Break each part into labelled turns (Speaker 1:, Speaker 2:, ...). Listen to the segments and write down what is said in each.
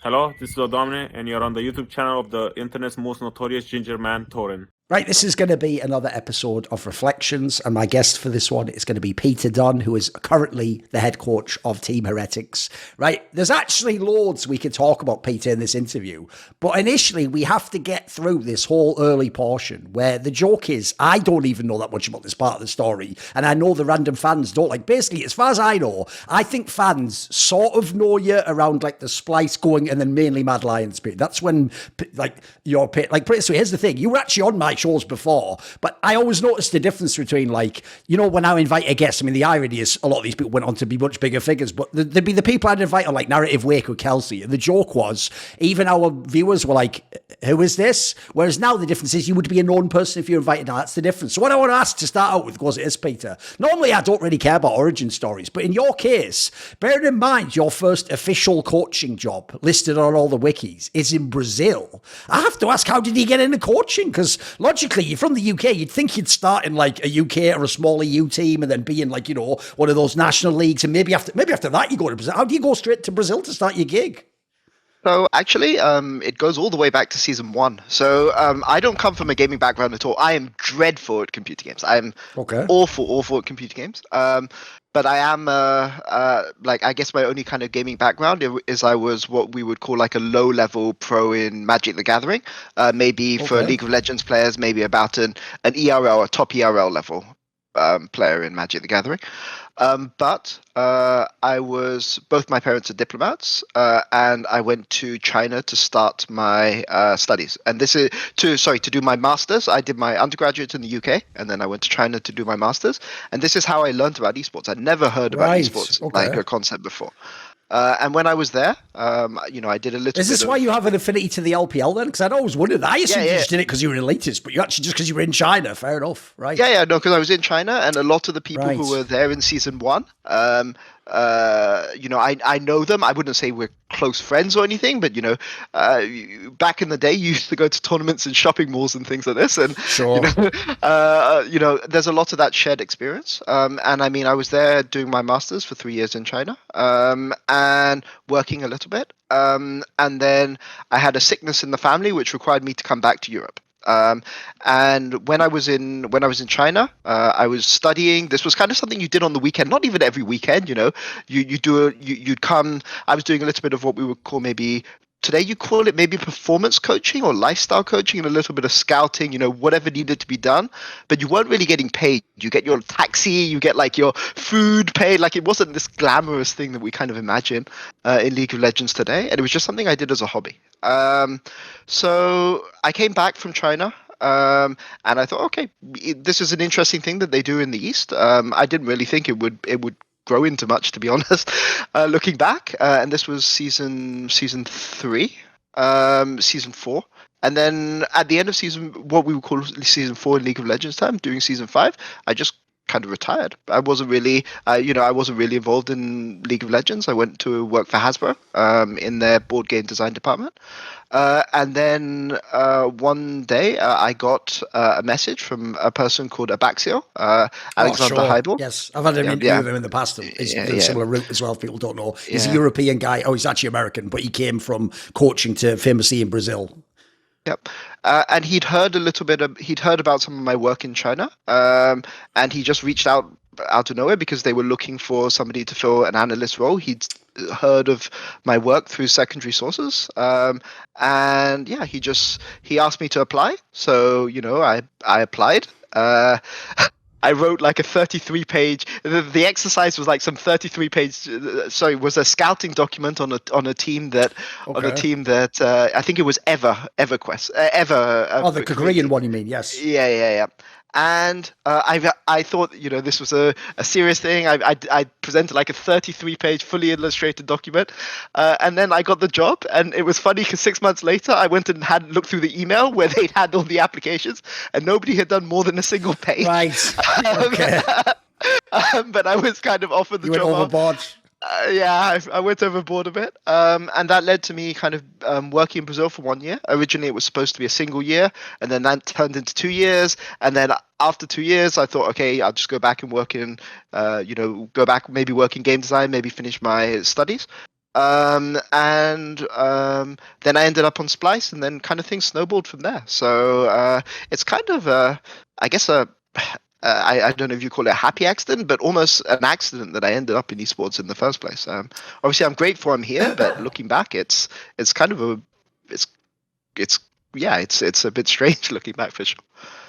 Speaker 1: Hello, this is Odomne, and you're on the YouTube channel of the internet's most notorious ginger man, Thorin.
Speaker 2: Right, this is going to be another episode of Reflections, and my guest for this one is going to be Peter Dunn, who is currently the head coach of Team Heretics. Right, there's actually loads we could talk about Peter in this interview, but initially we have to get through this whole early portion where the joke is, I don't even know that much about this part of the story, and I know the random fans don't. Like, basically, as far as I know, I think fans sort of know you around like the Splyce going and then mainly Mad Lions period. That's when, like, you're like, so here's the thing, you were actually on my shows before, but I always noticed the difference between, like, you know, when I invite a guest, I mean, the irony is a lot of these people went on to be much bigger figures, but there'd be the people I'd invite on, like, Narrative Wake or Kelsey, and the joke was, even our viewers were like, who is this? Whereas now the difference is you would be a known person if you're invited. Now, that's the difference. So what I want to ask to start out with goes, it is, Peter. Normally, I don't really care about origin stories, but in your case, bearing in mind your first official coaching job listed on all the wikis is in Brazil, I have to ask, how did he get into coaching? Because logically, you're from the UK, you'd think you'd start in like a UK or a small EU team and then be in, like, you know, one of those national leagues, and maybe after that you go to Brazil. How do you go straight to Brazil to start your gig?
Speaker 3: So actually, it goes all the way back to season 1. So I don't come from a gaming background at all. I am dreadful at computer games. I'm awful at computer games. But I am, like, I guess my only kind of gaming background is I was what we would call like a low-level pro in Magic the Gathering. Maybe for League of Legends players, maybe about an ERL, a top ERL level player in Magic the Gathering. But both my parents are diplomats, and I went to China to start my studies. And this is to do my master's. I did my undergraduate in the UK, and then I went to China to do my master's. And this is how I learned about esports. I'd never heard about esports, like a concept before. And when I was there, you know, I did a little.
Speaker 2: Is this why you have an affinity to the LPL then? Because I'd always wondered that. I assumed you just did it because you were an elitist, but you actually just because you were in China. Fair enough, right?
Speaker 3: Yeah, no, because I was in China, and a lot of the people who were there in season 1, you know, I know them. I wouldn't say we're close friends or anything, but, you know, back in the day, you used to go to tournaments and shopping malls and things like this, and you know, there's a lot of that shared experience. And I mean, I was there doing my master's for 3 years in China, and working a little bit, and then I had a sickness in the family which required me to come back to Europe. And when I was in China, I was studying. This was kind of something you did on the weekend, not even every weekend, you know. You'd come. I was doing a little bit of what we would call maybe. Today you call it maybe performance coaching or lifestyle coaching, and a little bit of scouting, you know, whatever needed to be done. But you weren't really getting paid. You get your taxi, you get like your food paid. Like, it wasn't this glamorous thing that we kind of imagine in League of Legends today. And it was just something I did as a hobby. So I came back from China. And I thought, okay, this is an interesting thing that they do in the East. I didn't really think it would grow into much, to be honest, looking back. And this was season 3, season 4. And then at the end of what we would call season 4 in League of Legends time, doing season 5, I just kind of retired. I wasn't really, I wasn't really involved in League of Legends. I went to work for Hasbro in their board game design department. And then one day I got a message from a person called Abaxio, Alexander Heibel.
Speaker 2: Yes, I've had an interview with him in the past. He's a similar route as well, if people don't know. He's a European guy. Oh, he's actually American, but he came from coaching to famously in Brazil.
Speaker 3: Yep. And he'd heard about some of my work in China, and he just reached out of nowhere because they were looking for somebody to fill an analyst role. He'd heard of my work through secondary sources, and yeah, he asked me to apply. So, you know, I applied. I wrote like a 33-page. The exercise was like some 33-page. Was a scouting document on a team that I think it was EverQuest.
Speaker 2: The Korean one, you mean? Yes.
Speaker 3: Yeah. And I thought, you know, this was a serious thing. I presented like a 33-page fully illustrated document, and then I got the job. And it was funny because 6 months later, I went and had looked through the email where they'd had all the applications, and nobody had done more than a single page.
Speaker 2: Right. Okay.
Speaker 3: But I was kind of offered the job.
Speaker 2: You went overboard.
Speaker 3: Yeah, I went overboard a bit, and that led to me kind of working in Brazil for 1 year. Originally, it was supposed to be a single year, and then that turned into 2 years. And then after 2 years, I thought, okay, I'll just go back and work in, maybe work in game design, maybe finish my studies. Then I ended up on Splyce, and then kind of things snowballed from there. So it's kind of I guess I don't know if you call it a happy accident, but almost an accident that I ended up in esports in the first place. Obviously, I'm grateful I'm here, but looking back, it's kind of it's it's a bit strange looking back for sure.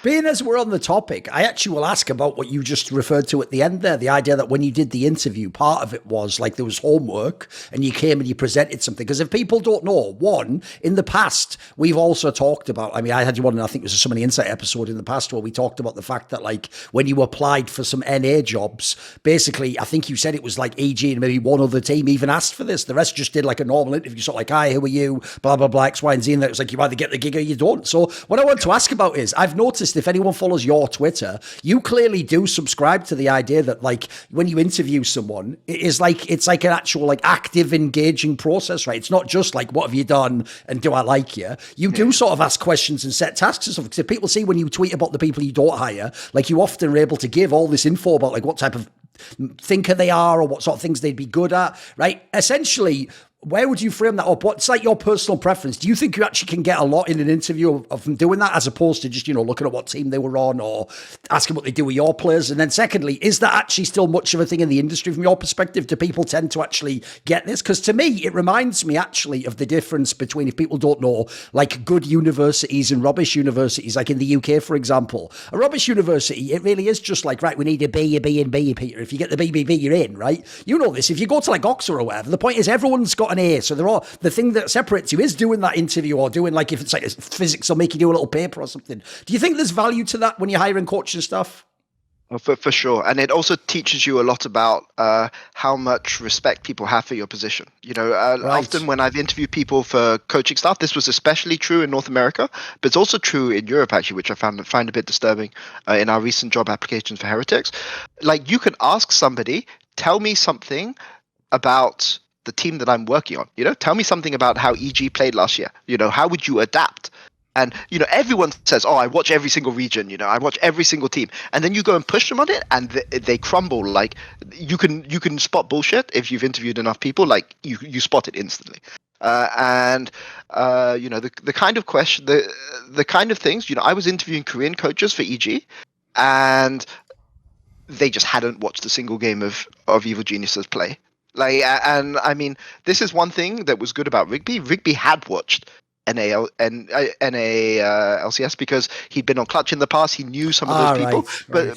Speaker 2: Being as we're on the topic, I actually will ask about what you just referred to at the end there. The idea that when you did the interview, part of it was like there was homework and you came and you presented something. Because if people don't know, one, in the past, we've also talked about, I mean, I had you on, I think it was a Somebody Insight episode in the past where we talked about the fact that like when you applied for some NA jobs, basically, I think you said it was like EG and maybe one other team even asked for this. The rest just did like a normal interview, sort of like, hi, who are you? Blah, blah, blah, X, Y, and Z. And it was like, you either get the gig or you don't. So what I want to ask about is, I've noticed if anyone follows your Twitter, you clearly do subscribe to the idea that like when you interview someone, it's like an actual like active engaging process, right? It's not just like what have you done and do I like you? You do sort of ask questions and set tasks and stuff. Because if people see when you tweet about the people you don't hire, like you often are able to give all this info about like what type of thinker they are or what sort of things they'd be good at, right? Essentially, where would you frame that up? What's like your personal preference? Do you think you actually can get a lot in an interview of them doing that as opposed to just, looking at what team they were on or asking what they do with your players? And then secondly, is that actually still much of a thing in the industry from your perspective? Do people tend to actually get this? Because to me, it reminds me actually of the difference between, if people don't know, like good universities and rubbish universities, like in the UK, for example. A rubbish university, it really is just like, right, we need a B, and B, Peter. If you get the BBB, you're in, right? You know this. If you go to like Oxford or whatever, the point is everyone's got an A, so they're all, the thing that separates you is doing that interview or doing like, if it's like physics, or make you do a little paper or something. Do you think there's value to that when you're hiring coaches and stuff?
Speaker 3: For sure. And it also teaches you a lot about how much respect people have for your position. Right. Often when I've interviewed people for coaching staff, this was especially true in North America, but it's also true in Europe, actually, which I find a bit disturbing in our recent job applications for Heretics. Like, you can ask somebody, tell me something about the team that I'm working on. Tell me something about how EG played last year. How would you adapt? And everyone says, "Oh, I watch every single region. I watch every single team." And then you go and push them on it, and they crumble. Like, you can spot bullshit if you've interviewed enough people. Like, you spot it instantly. The kind of question, the kind of things. I was interviewing Korean coaches for EG, and they just hadn't watched a single game of Evil Geniuses play. Like, and I mean, this is one thing that was good about Rigby. Rigby had watched NA LCS because he'd been on Clutch in the past. He knew some of those people,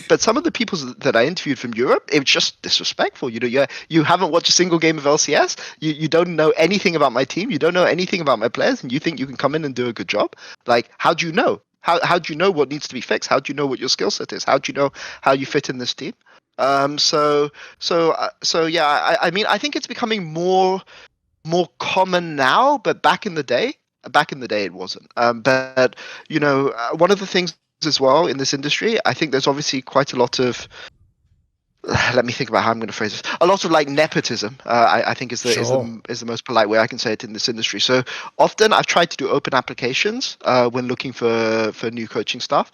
Speaker 3: but some of the people that I interviewed from Europe, it was just disrespectful. You haven't watched a single game of LCS. You don't know anything about my team. You don't know anything about my players, and you think you can come in and do a good job. Like, how do you know? How do you know what needs to be fixed? How do you know what your skill set is? How do you know how you fit in this team? So yeah, I mean, I think it's becoming more common now, but back in the day it wasn't. But one of the things as well in this industry, I think there's obviously quite a lot of, let me think about how I'm going to phrase this. A lot of like nepotism, I think is the most polite way I can say it in this industry. So often I've tried to do open applications when looking for new coaching staff.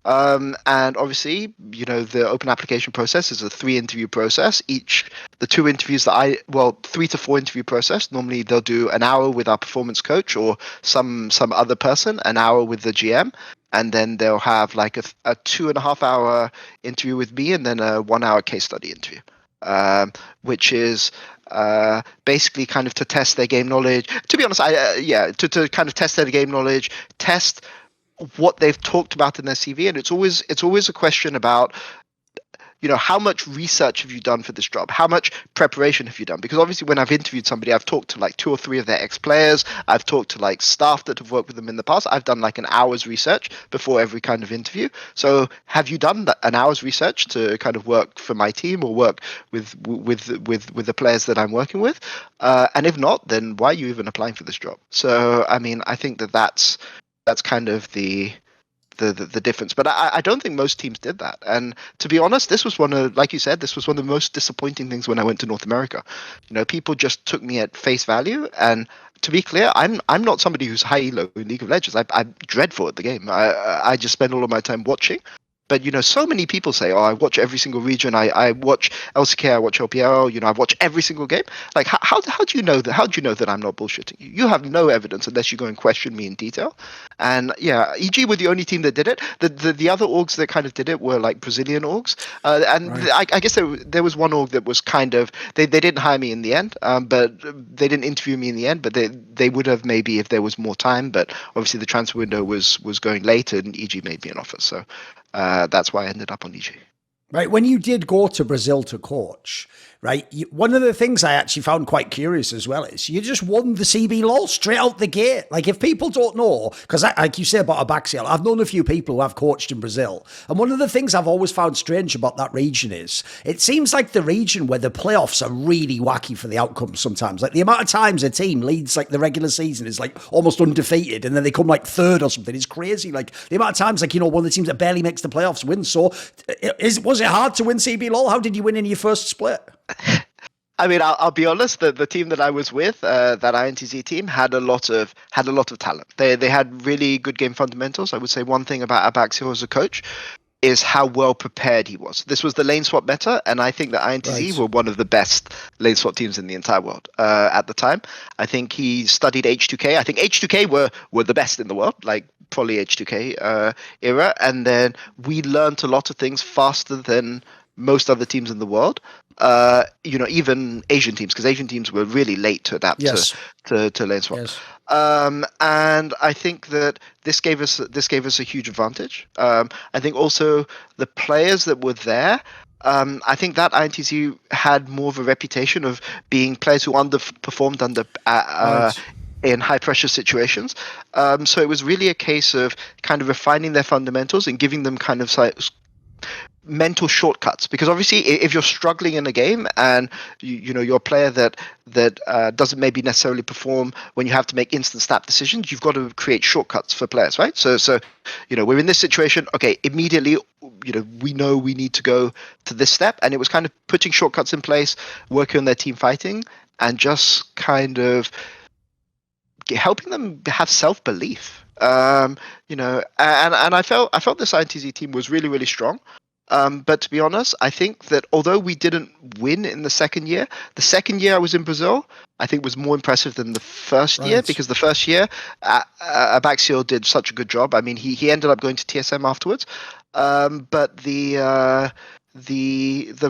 Speaker 3: And obviously, the open application process is a 3-interview process. The 2 interviews 3 to 4 interview process. Normally they'll do an hour with our performance coach or some other person, an hour with the GM, and then they'll have like a 2.5 hour interview with me, and then a 1 hour case study interview, which is basically kind of to test their game knowledge. To be honest, to kind of test their game knowledge, test what they've talked about in their CV, and it's always a question about how much research have you done for this job? How much preparation have you done? Because obviously when I've interviewed somebody, I've talked to like 2 or 3 of their ex-players. I've talked to like staff that have worked with them in the past. I've done like an hour's research before every kind of interview. So have you done an hour's research to kind of work for my team or work with the players that I'm working with? And if not, then why are you even applying for this job? So I mean, I think that's kind of the difference. But I don't think most teams did that. And to be honest, this was like you said, this was one of the most disappointing things when I went to North America. People just took me at face value. And to be clear, I'm not somebody who's high elo in League of Legends. I'm dreadful at the game. I just spend all of my time watching. But so many people say, "Oh, I watch every single region. I watch LCK, I watch LPL. I watch every single game." Like, how do you know that? How do you know that I'm not bullshitting you? You have no evidence unless you go and question me in detail. And yeah, EG were the only team that did it. The other orgs that kind of did it were like Brazilian orgs. I guess there was one org that was kind of they didn't hire me in the end, but they didn't interview me in the end. But they would have maybe if there was more time. But obviously the transfer window was going late, and EG made me an offer. So. That's why I ended up on EG.
Speaker 2: Right. When you did go to Brazil to coach, right, one of the things I actually found quite curious as well is you just won the CBLoL straight out the gate. Like, if people don't know, because like you say about Abaxial, I've known a few people who have coached in Brazil. And one of the things I've always found strange about that region is it seems like the region where the playoffs are really wacky for the outcomes sometimes. Like, the amount of times a team leads like the regular season is like almost undefeated and then they come like third or something. It's crazy. Like, the amount of times, like, one of the teams that barely makes the playoffs wins. So was it hard to win CBLoL? How did you win in your first split?
Speaker 3: I mean, I'll be honest. The team that I was with, that INTZ team, had a lot of talent. They had really good game fundamentals. I would say one thing about Abaxial as a coach is how well prepared he was. This was the lane swap meta, and I think that INTZ were one of the best lane swap teams in the entire world at the time. I think he studied H2K. I think H2K were the best in the world, like probably H2K era. And then we learned a lot of things faster than most other teams in the world. Even Asian teams, because Asian teams were really late to adapt to lane swap.
Speaker 2: Yes.
Speaker 3: And I think that this gave us a huge advantage. I think also the players that were there. I think that INTZ had more of a reputation of being players who underperformed in high pressure situations. So it was really a case of kind of refining their fundamentals and giving them kind of mental shortcuts, because obviously if you're struggling in a game and you're a player that doesn't maybe necessarily perform when you have to make instant snap decisions, you've got to create shortcuts for players, right? So we're in this situation, okay, immediately we know we need to go to this step, and it was kind of putting shortcuts in place, working on their team fighting, and just kind of helping them have self-belief. And I felt this INTZ team was really, really strong. But to be honest, I think that although we didn't win in the second year I was in Brazil, I think was more impressive than the first year, because the first year, Abaxial did such a good job. I mean, he ended up going to TSM afterwards. But the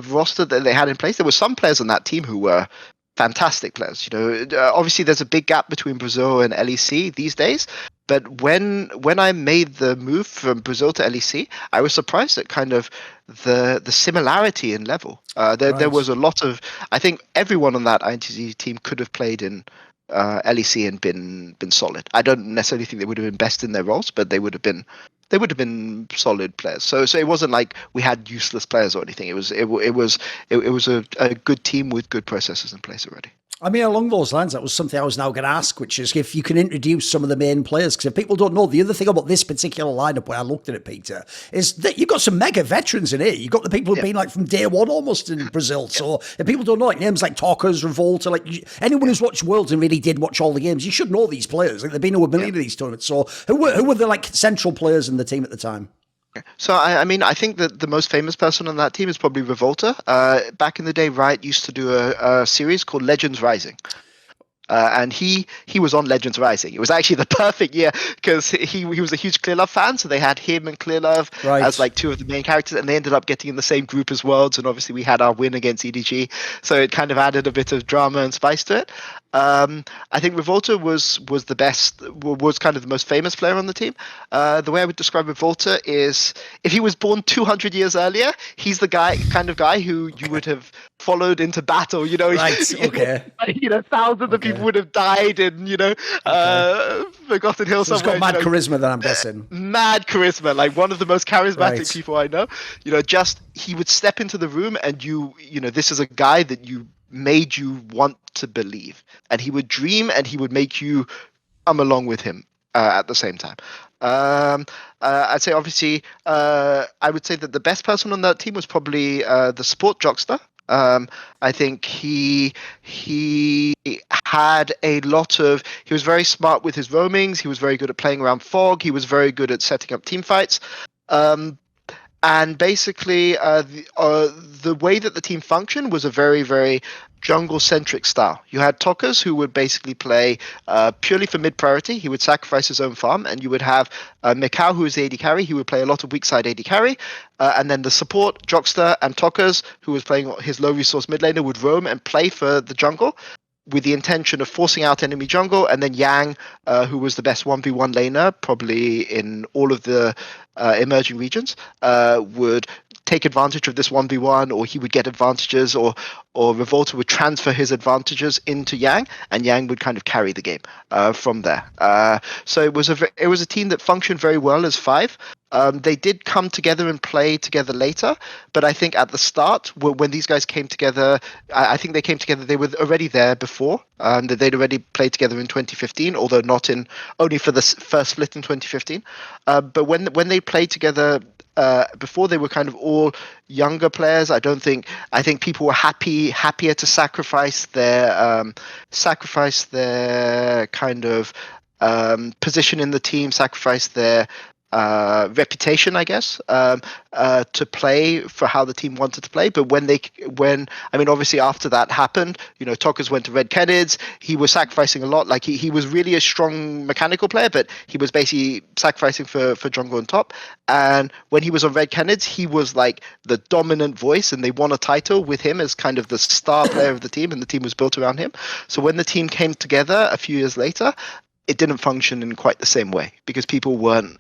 Speaker 3: roster that they had in place, there were some players on that team who were fantastic players. Obviously there's a big gap between Brazil and LEC these days. But when I made the move from Brazil to LEC, I was surprised at kind of the similarity in level. There was a lot of, I think everyone on that INTZ team could have played in LEC and been solid. I don't necessarily think they would have been best in their roles, but they would have been solid players. So it wasn't like we had useless players or anything. It was a good team with good processes in place already.
Speaker 2: I mean, along those lines, that was something I was now going to ask, which is if you can introduce some of the main players. Because if people don't know, the other thing about this particular lineup, when I looked at it, Peter, is that you've got some mega veterans in here. You've got the people who've been like from day one almost in Brazil. So if people don't know, like names like Talkers, Revolta, like anyone who's watched Worlds and really did watch all the games, you should know these players. Like, they've been to a million of these tournaments. So who were the like central players in the team at the time?
Speaker 3: So, I mean, I think that the most famous person on that team is probably Revolta. Back in the day, Riot used to do a series called Legends Rising. And he was on Legends Rising. It was actually the perfect year because he was a huge Clearlove fan, so they had him and Clearlove as like two of the main characters, and they ended up getting in the same group as Worlds, and obviously we had our win against EDG, so it kind of added a bit of drama and spice to it. I think Revolta was the best, was kind of the most famous player on the team. The way I would describe Revolta is if he was born 200 years earlier, he's the kind of guy who you would have followed into battle, thousands of people would have died in, Forgotten Hill
Speaker 2: so
Speaker 3: somewhere.
Speaker 2: He's got mad charisma, then I'm guessing.
Speaker 3: Mad charisma, like one of the most charismatic people I know. Just he would step into the room and this is a guy that made you want to believe, and he would dream and he would make you come along with him at the same time. I'd say obviously I would say that the best person on that team was probably the support Jockster. I think he had a lot of, he was very smart with his roamings, he was very good at playing around fog, he was very good at setting up team fights, And basically, the way that the team functioned was a very, very jungle-centric style. You had Tokas, who would basically play purely for mid-priority. He would sacrifice his own farm, and you would have Mikau, who is the AD carry. He would play a lot of weak-side AD carry. And then the support, Jockster and Tokas, who was playing his low-resource mid laner, would roam and play for the jungle, with the intention of forcing out enemy jungle. And then Yang, who was the best 1v1 laner, probably in all of the emerging regions, would take advantage of this 1v1, or he would get advantages, or Revolta would transfer his advantages into Yang, and Yang would kind of carry the game from there. So it was a team that functioned very well as five. They did come together and play together later, but I think at the start, when these guys came together, I think they came together, they were already there before, that they'd already played together in 2015, although only for the first split in 2015. But when they played together before, they were kind of all younger players. I think people were happier to sacrifice their kind of position in the team, sacrifice their reputation, I guess, to play for how the team wanted to play. But obviously after that happened, Tokas went to Red Kennedys. He was sacrificing a lot. Like he was really a strong mechanical player, but he was basically sacrificing for jungle and top. And when he was on Red Kennedys, he was like the dominant voice, and they won a title with him as kind of the star player of the team, and the team was built around him. So when the team came together a few years later, it didn't function in quite the same way, because people weren't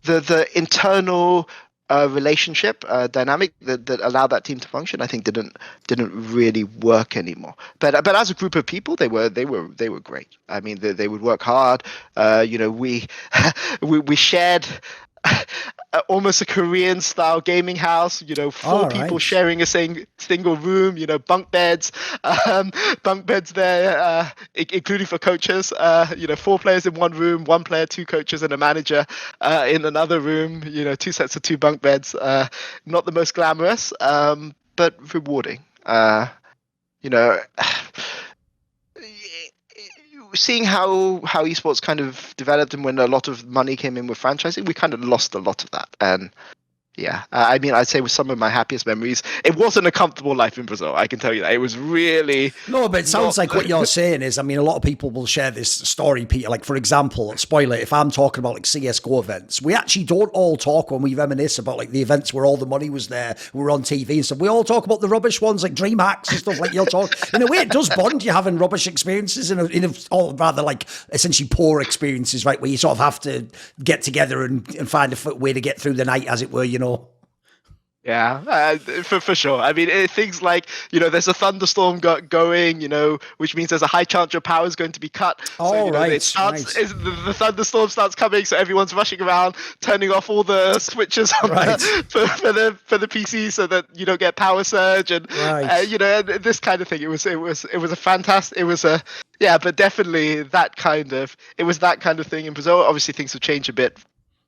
Speaker 3: the internal relationship dynamic that allowed that team to function, I think didn't really work anymore. But as a group of people, they were great. I mean, they would work hard. We shared almost a Korean style gaming house, four people sharing a single room, bunk beds there, including for coaches, 4 players in one room, 1 player, 2 coaches, and a manager in another room, 2 sets of 2 bunk beds. Not the most glamorous, but rewarding. Seeing how esports kind of developed, and when a lot of money came in with franchising, we kind of lost a lot of that. And yeah, I'd say with some of my happiest memories, it wasn't a comfortable life in Brazil. I can tell you that. It was really...
Speaker 2: No, but it sounds like what you're saying is, a lot of people will share this story, Peter. Like, for example, spoiler, if I'm talking about like CSGO events, we actually don't all talk when we reminisce about like the events where all the money was there, we were on TV and stuff. We all talk about the rubbish ones, like dream hacks and stuff like you'll talk. In a way, it does bond you having rubbish experiences or rather like essentially poor experiences, right? Where you sort of have to get together and find a way to get through the night, as it were,
Speaker 3: Yeah, for sure. Things like, there's a thunderstorm going, which means there's a high chance your power is going to be cut. So, the thunderstorm starts coming, so everyone's rushing around, turning off all the switches on for the PC so that you don't get power surge and this kind of thing. It was a fantastic. But definitely that kind of thing in Brazil. Obviously, things have changed a bit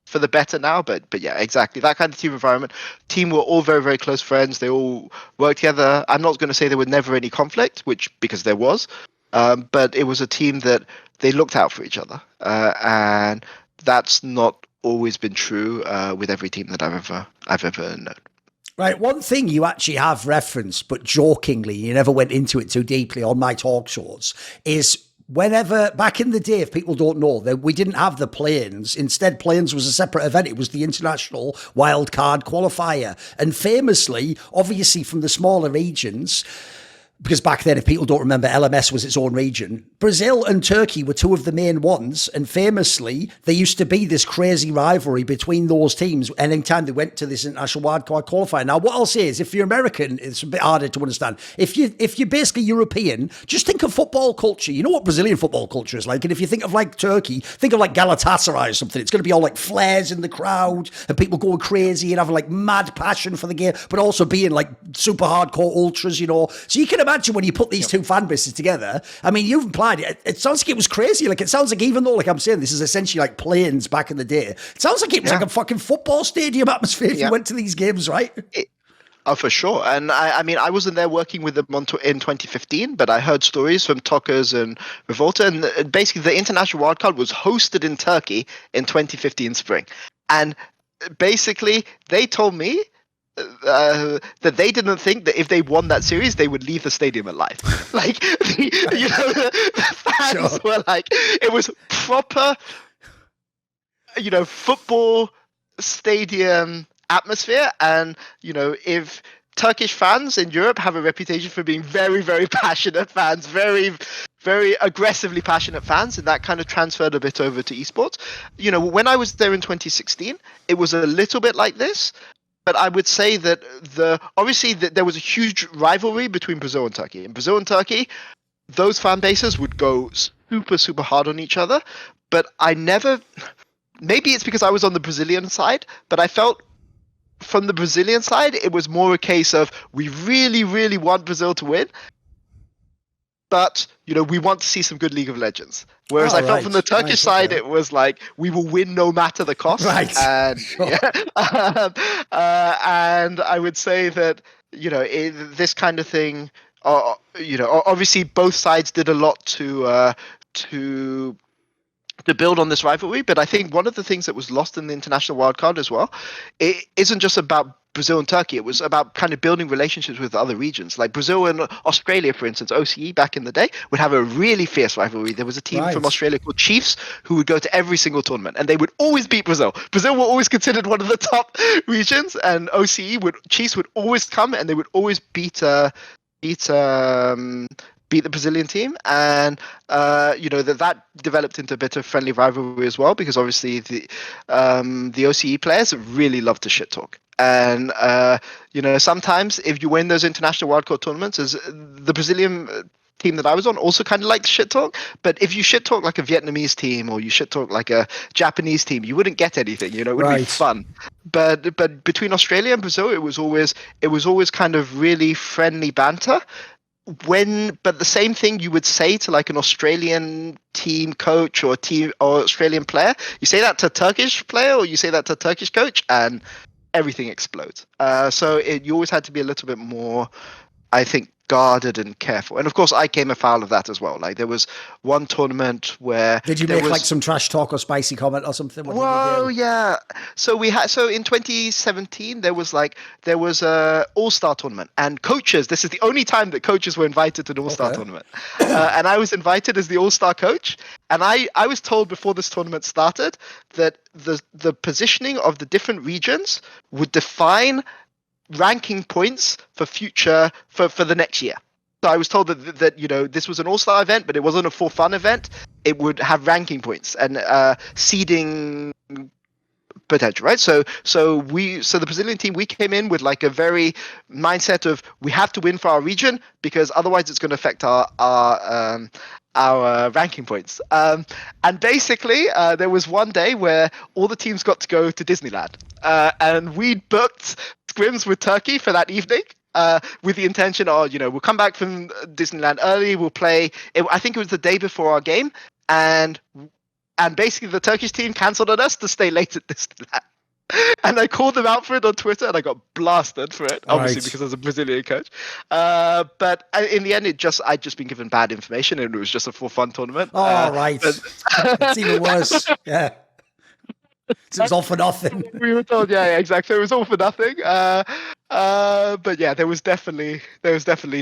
Speaker 3: for the better now, but yeah, exactly that kind of team environment. Team were all very, very close friends. They all worked together. I'm not going to say there was never any conflict, because there was, but it was a team that they looked out for each other, and that's not always been true with every team that I've ever known.
Speaker 2: Right, one thing you actually have referenced, but jokingly, you never went into it too deeply on my talk shows, is whenever, back in the day, if people don't know, that we didn't have the Plains. Instead, Plains was a separate event. It was the international wildcard qualifier. And famously, obviously from the smaller regions, because back then, if people don't remember, LMS was its own region. Brazil and Turkey were 2 of the main ones. And famously, there used to be this crazy rivalry between those teams anytime they went to this international wildcard qualifier. Now, what I'll say is, if you're American, it's a bit harder to understand. If you're basically European, just think of football culture. You know what Brazilian football culture is like. And if you think of like Turkey, think of like Galatasaray or something. It's going to be all like flares in the crowd and people going crazy and having like mad passion for the game, but also being like super hardcore ultras, So you can imagine when you put these 2 fan bases together, you've implied it. It sounds like it was crazy. Like, it sounds like, even though, like I'm saying, this is essentially like Plains back in the day, it sounds like it was like a fucking football stadium atmosphere if you went to these games, right?
Speaker 3: For sure. And I wasn't there working with them in 2015, but I heard stories from Tokas and Revolta, and basically the international wildcard was hosted in Turkey in 2015 spring. And basically they told me that they didn't think that if they won that series, they would leave the stadium alive. Like, the fans were like, it was proper, football stadium atmosphere. And, if Turkish fans in Europe have a reputation for being very, very passionate fans, very, very aggressively passionate fans, and that kind of transferred a bit over to esports. When I was there in 2016, it was a little bit like this. But I would say that obviously there was a huge rivalry between Brazil and Turkey. In Brazil and Turkey, those fan bases would go super, super hard on each other. But maybe it's because I was on the Brazilian side, but I felt from the Brazilian side, it was more a case of we really, really want Brazil to win. But, we want to see some good League of Legends. Whereas I felt from the Turkish side, it was like, we will win no matter the cost.
Speaker 2: Right.
Speaker 3: And, and I would say that, this kind of thing, obviously both sides did a lot to build on this rivalry. But I think one of the things that was lost in the international wildcard as well, it isn't just about Brazil and Turkey. It was about kind of building relationships with other regions. Like Brazil and Australia, for instance, OCE back in the day would have a really fierce rivalry. There was a team from Australia called Chiefs who would go to every single tournament, and they would always beat Brazil. Brazil were always considered one of the top regions, and Chiefs would always come, and they would always beat the Brazilian team. And that developed into a bit of friendly rivalry as well, because obviously the OCE players really love to shit talk. And sometimes if you win those international wildcard tournaments, as the Brazilian team that I was on also kind of liked shit talk. But if you shit talk like a Vietnamese team or you shit talk like a Japanese team, you wouldn't get anything. It wouldn't be fun. But between Australia and Brazil, it was always kind of really friendly banter. But the same thing you would say to like an Australian team coach or Australian player, you say that to a Turkish player or you say that to a Turkish coach, and everything explodes. So you always had to be a little bit more, I think, guarded and careful. And of course, I came afoul of that as well. Like there was one tournament where
Speaker 2: did you make like some trash talk or spicy comment or something?
Speaker 3: Yeah. So in 2017 there was a all-star tournament, and coaches. This is the only time that coaches were invited to the all-star tournament, and I was invited as the all-star coach. And I was told before this tournament started that the positioning of the different regions would define ranking points for the next year. So I was told that this was an all-star event, but it wasn't a for fun event. It would have ranking points and seeding potential, right? So the Brazilian team, we came in with like a very mindset of we have to win for our region because otherwise it's going to affect our ranking points. And basically, there was one day where all the teams got to go to Disneyland, and we booked scrims with Turkey for that evening. With the intention of, we'll come back from Disneyland early, we'll play. I think it was the day before our game, and basically the Turkish team cancelled on us to stay late at Disneyland. And I called them out for it on Twitter, and I got blasted for it, obviously because I was a Brazilian coach. But in the end, I'd just been given bad information, and it was just a for fun tournament.
Speaker 2: It's even worse. Yeah. So it was all for nothing.
Speaker 3: We were told, yeah, exactly. It was all for nothing. But yeah, there was definitely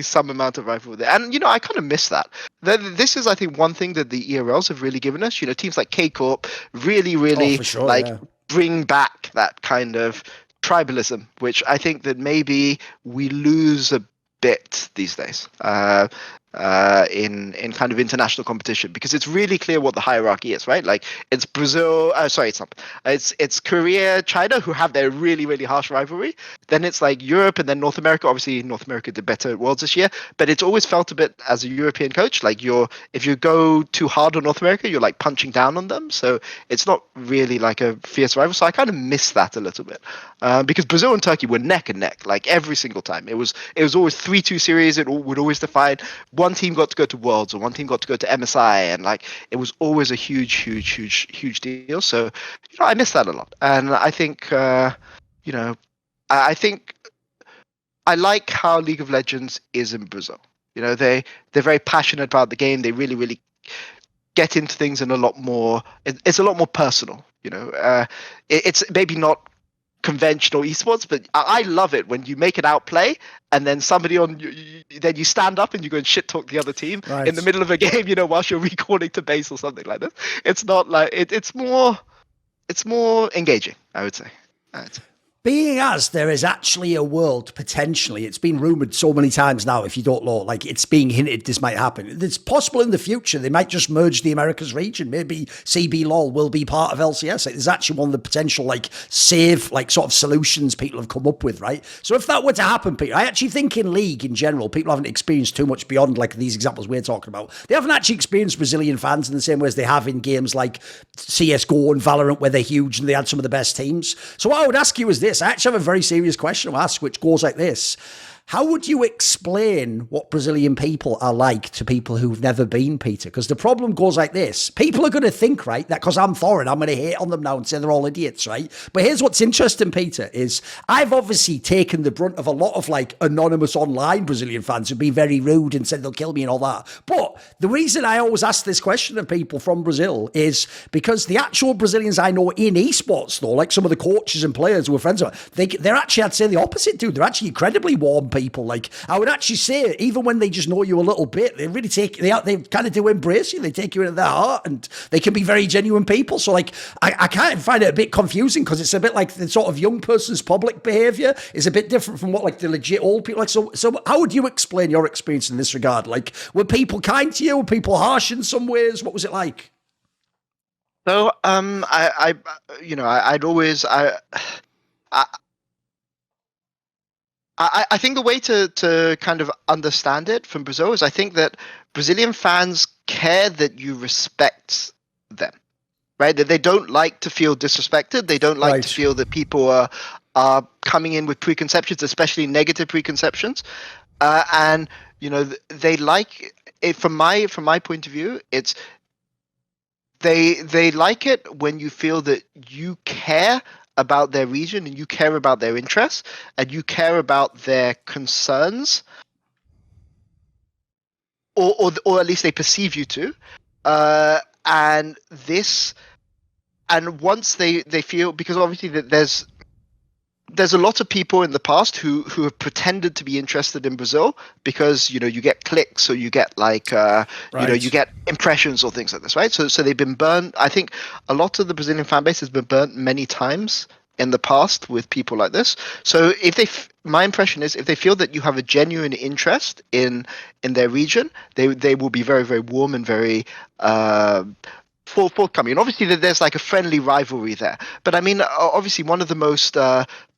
Speaker 3: some amount of rivalry there, and I kind of miss that. This is, I think, one thing that the ERLs have really given us. Teams like K Corp really, bring back that kind of tribalism, which I think that maybe we lose a bit these days. In kind of international competition, because it's really clear what the hierarchy is, right? Like it's Brazil, it's Korea, China who have their really, really harsh rivalry. Then it's like Europe, and then North America. Obviously, North America did better at Worlds this year, but it's always felt a bit as a European coach, like if you go too hard on North America, you're like punching down on them. So it's not really like a fierce rival. So I kind of miss that a little bit, because Brazil and Turkey were neck and neck, like every single time. It was always 3-2 series. It would always define one team got to go to Worlds or one team got to go to MSI, and like it was always a huge deal. So I miss that a lot, and I think I think I like how League of Legends is in Brazil. They're very passionate about the game. They really get into things in a lot more. It's a lot more personal. It's maybe not conventional esports, but I love it when you make an outplay and then somebody then you stand up and you go and shit talk the other team in the middle of a game, whilst you're recording to base or something like this. It's not like it's more engaging, I would say.
Speaker 2: Being as there is actually a world, potentially, it's been rumoured so many times now, if you don't know, like it's being hinted this might happen. It's possible in the future they might just merge the Americas region. Maybe CBLoL will be part of LCS. Like, there's actually one of the potential sort of solutions people have come up with, right? So if that were to happen, Peter, I actually think in League in general, people haven't experienced too much beyond like these examples we're talking about. They haven't actually experienced Brazilian fans in the same way as they have in games like CSGO and Valorant, where they're huge and they had some of the best teams. So what I would ask you is this. I actually have a very serious question to ask, which goes like this. How would you explain what Brazilian people are like to people who've never been, Peter? Because the problem goes like this. People are going to think, right, that because I'm Thorin, I'm going to hate on them now and say they're all idiots, right? But here's what's interesting, Peter, is I've obviously taken the brunt of a lot of anonymous online Brazilian fans who've been very rude and said they'll kill me and all that. But the reason I always ask this question of people from Brazil is because the actual Brazilians I know in esports, though, like some of the coaches and players who are friends of, they're actually, I'd say the opposite, dude. They're actually incredibly warm people. Like, I would actually say, even when they just know you a little bit, they really they kind of do embrace you. They take you into their heart, and they can be very genuine people. So, I kind of find it a bit confusing because it's a bit like the sort of young person's public behavior is a bit different from what the legit old people like. So how would you explain your experience in this regard? Like, were people kind to you? Were people harsh in some ways? What was it like?
Speaker 3: So, I'd always I think the way to kind of understand it from Brazil is I think that Brazilian fans care that you respect them, right? That they don't like to feel disrespected. They don't like to feel that people are coming in with preconceptions, especially negative preconceptions. And they like it from my point of view. It's they like it when you feel that you care about their region and you care about their interests and you care about their concerns, or at least they perceive you to, and once they feel, because obviously there's a lot of people in the past who have pretended to be interested in Brazil because you get clicks or you get you get impressions or things like this, right? So they've been burned. I think a lot of the Brazilian fan base has been burnt many times in the past with people like this. So my impression is if they feel that you have a genuine interest in their region, they will be very, very warm and very forthcoming. And obviously there's like a friendly rivalry there. But I mean, obviously one of the most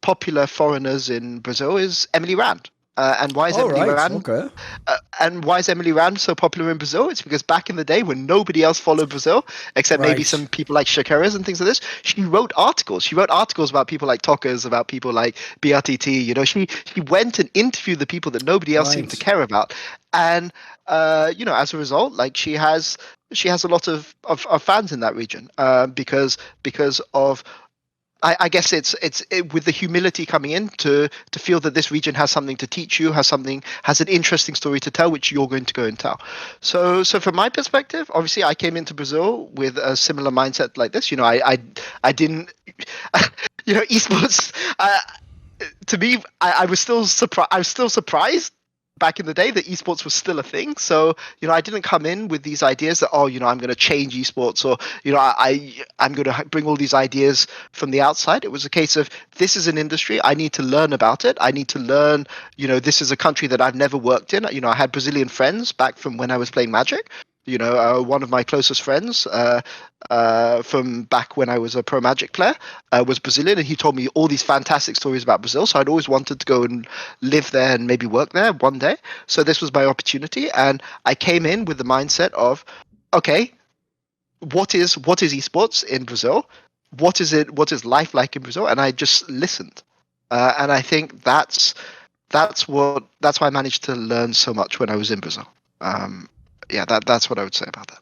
Speaker 3: popular foreigners in Brazil is Emily Rand. And why is Emily Rand? Okay. And why is Emily Rand so popular in Brazil? It's because back in the day when nobody else followed Brazil, except maybe some people like Shakeras and things like this, she wrote articles. She wrote articles about people like Tokas, about people like BRTT. She went and interviewed the people that nobody else seemed to care about. And as a result, she has a lot of fans in that region because of. I guess it's with the humility coming in to feel that this region has something to teach you, has an interesting story to tell, which you're going to go and tell. So from my perspective, obviously I came into Brazil with a similar mindset like this. I didn't, esports. To me, I was still surprised. I was still surprised back in the day that esports was still a thing. So, I didn't come in with these ideas that, I'm going to change esports or, I'm going to bring all these ideas from the outside. It was a case of this is an industry. I need to learn about it. I need to learn, this is a country that I've never worked in. I had Brazilian friends back from when I was playing Magic. One of my closest friends from back when I was a pro Magic player was Brazilian, and he told me all these fantastic stories about Brazil. So I'd always wanted to go and live there and maybe work there one day. So this was my opportunity, and I came in with the mindset of, okay, what is esports in Brazil? What is it? What is life like in Brazil? And I just listened, and I think that's why I managed to learn so much when I was in Brazil. That's what I would say about that.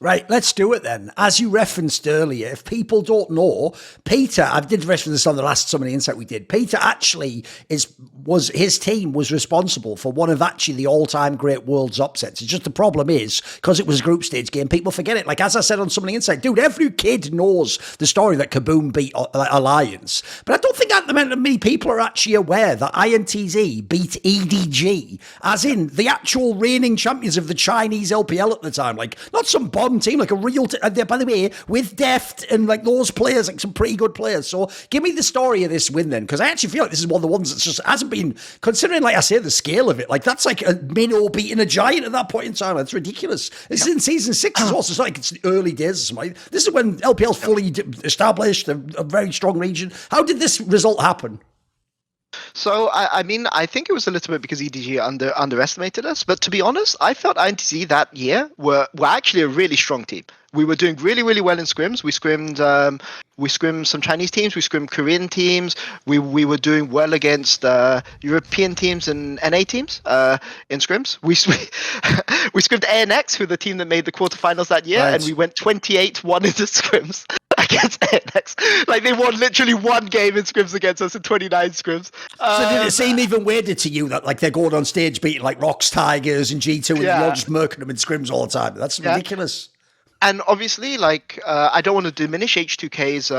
Speaker 2: Right, let's do it then. As you referenced earlier, if people don't know, Peter, I did reference this on the last Summoning Insight we did. Peter actually his team was responsible for one of actually the all-time great Worlds upsets. It's just the problem is, because it was a group stage game, people forget it. Like, as I said on Summoning Insight, dude, every kid knows the story that Kaboom beat Alliance. But I don't think that many people are actually aware that INTZ beat EDG, as in the actual reigning champions of the Chinese LPL at the time. Like, not some bomb team, like a real by the way, with Deft and like those players, like some pretty good players. So give me the story of this win then, because I actually feel like this is one of the ones that just hasn't been, considering, like I say, the scale of it. Like, that's like a minnow beating a giant at that point in time. It's ridiculous. This is in season 6 as well, so it's not like it's the early days or something. This is when LPL's fully established, a very strong region. How did this result happen?
Speaker 3: So, I mean, I think it was a little bit because EDG underestimated us. But to be honest, I felt INTZ that year were actually a really strong team. We were doing really, really well in scrims. We scrimmed some Chinese teams. We scrimmed Korean teams. We were doing well against European teams and NA teams in scrims. We scrimmed ANX, who were the team that made the quarterfinals that year,
Speaker 2: right.
Speaker 3: And we went 28-1 into scrims against ANX. Like, they won literally one game in scrims against us in 29 scrims.
Speaker 2: So did it seem even weirder to you that, like, they're going on stage beating like Rocks, Tigers and G2 and you're just murking them in scrims all the time? That's ridiculous.
Speaker 3: And obviously, like, I don't want to diminish H2K's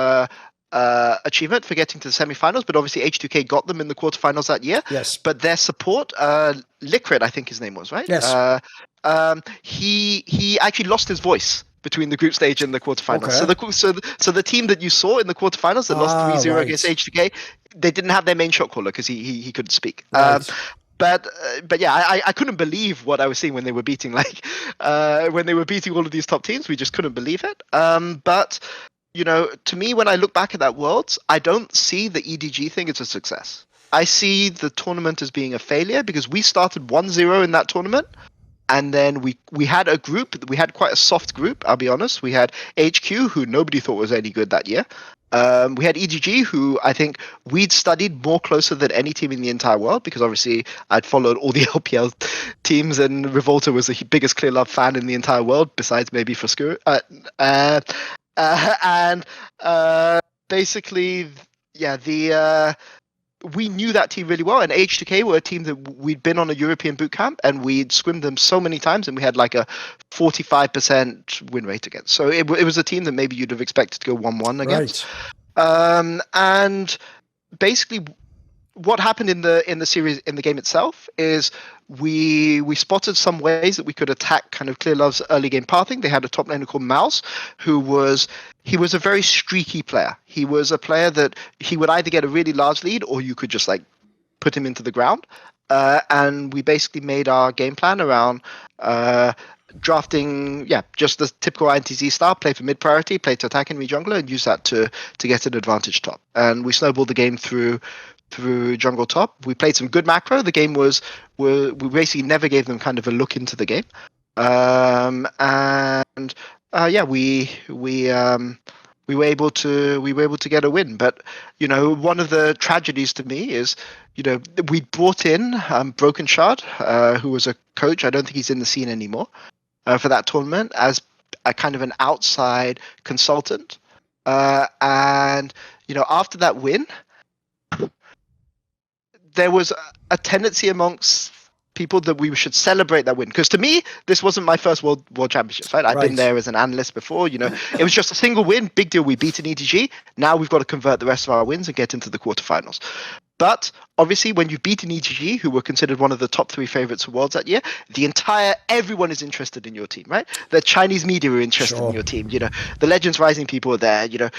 Speaker 3: achievement for getting to the semifinals, but obviously H2K got them in the quarterfinals that year.
Speaker 2: Yes.
Speaker 3: But their support, Liquid, I think his name was, right?
Speaker 2: Yes.
Speaker 3: He actually lost his voice between the group stage and the quarterfinals. Okay. So the team that you saw in the quarterfinals that lost 3-0 against H2K, they didn't have their main shot caller because he couldn't speak.
Speaker 2: Right.
Speaker 3: But yeah, I couldn't believe what I was seeing when they were beating all of these top teams. We just couldn't believe it. But you know, to me, when I look back at that Worlds, I don't see the EDG thing as a success. I see the tournament as being a failure because we started 1-0 in that tournament. And then we had a group. We had quite a soft group, I'll be honest. We had HQ, who nobody thought was any good that year. We had EGG, who I think we'd studied more closer than any team in the entire world, because obviously I'd followed all the LPL teams, and Revolta was the biggest Clear Love fan in the entire world, besides maybe for Skuru. Basically, yeah, we knew that team really well, and H2K were a team that we'd been on a European boot camp and we'd scrimmed them so many times, and we had like a 45% win rate against. So it was a team that maybe you'd have expected to go 1-1 against. Right. And basically, what happened in the series, in the game itself, is we spotted some ways that we could attack kind of Clear Love's early game pathing. They had a top laner called Mouse, who was a very streaky player. He was a player that he would either get a really large lead, or you could just like put him into the ground. And we basically made our game plan around drafting, just the typical INTZ style: play for mid priority, play to attack enemy jungler, and use that to get an advantage top. And we snowballed the game through jungle top. We played some good macro. The game we basically never gave them kind of a look into the game. We were able to get a win. But you know, one of the tragedies to me is, you know, we brought in Broken Shard, who was a coach. I don't think he's in the scene anymore, for that tournament, as a kind of an outside consultant. And you know, after that win, there was a tendency amongst people that we should celebrate that win, because to me, this wasn't my first world championships, right? I've been there as an analyst before. You know, it was just a single win, big deal. We beat an EDG. Now we've got to convert the rest of our wins and get into the quarterfinals. But obviously, when you beat an EDG, who were considered one of the top 3 favorites for Worlds that year, everyone is interested in your team, right? The Chinese media are interested in your team. You know, the Legends Rising people are there. You know,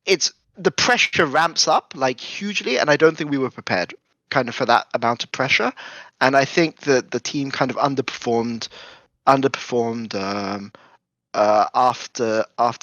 Speaker 3: the pressure ramps up like hugely, and I don't think we were prepared kind of for that amount of pressure. And I think that the team kind of underperformed after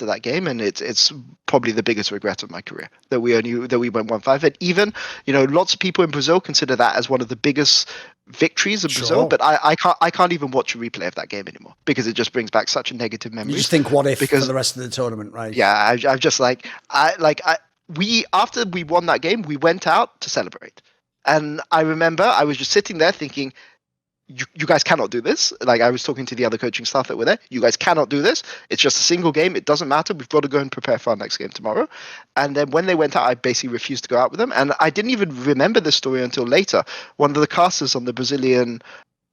Speaker 3: that game, and it's probably the biggest regret of my career that we went 1-5. And even, you know, lots of people in Brazil consider that as one of the biggest victories of Brazil, but I can't even watch a replay of that game anymore, because it just brings back such a negative memory.
Speaker 2: You just think, what if, for the rest of the tournament, right?
Speaker 3: Yeah, I'm just like, after we won that game, we went out to celebrate. And I remember I was just sitting there thinking, you guys cannot do this. Like, I was talking to the other coaching staff that were there. You guys cannot do this. It's just a single game. It doesn't matter. We've got to go and prepare for our next game tomorrow. And then when they went out, I basically refused to go out with them. And I didn't even remember this story until later. One of the casters on the Brazilian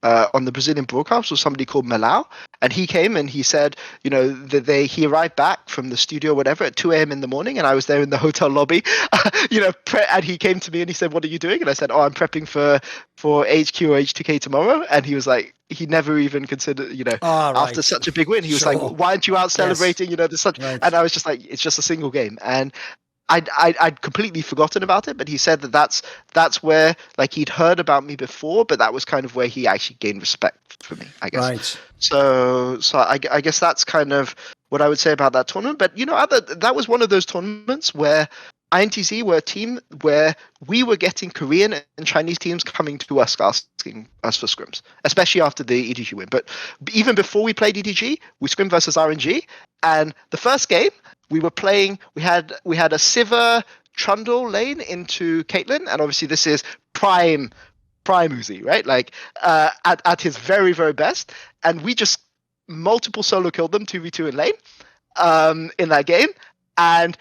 Speaker 3: broadcast was somebody called Malau, and he came and he said, you know, that he arrived back from the studio or whatever at 2 a.m. in the morning, and I was there in the hotel lobby, you know, and he came to me and he said, "What are you doing?" And I said, "Oh, I'm prepping for HQ or H2K tomorrow." And he was like, he never even considered, you know, after such a big win, he was like, "Why aren't you out celebrating?" Yes. You know, there's such, and I was just like, it's just a single game. And I'd completely forgotten about it, but he said that's where, like, he'd heard about me before, but that was kind of where he actually gained respect for me, I guess.
Speaker 2: Right.
Speaker 3: So I guess that's kind of what I would say about that tournament. But, you know, that was one of those tournaments where INTZ were a team where we were getting Korean and Chinese teams coming to us asking us for scrims, especially after the EDG win. But even before we played EDG, we scrimmed versus RNG, and the first game, we were playing. We had a Sivir Trundle lane into Caitlyn, and obviously this is prime Uzi, right? Like at his very, very best, and we just multiple solo killed them 2v2 in lane in that game, and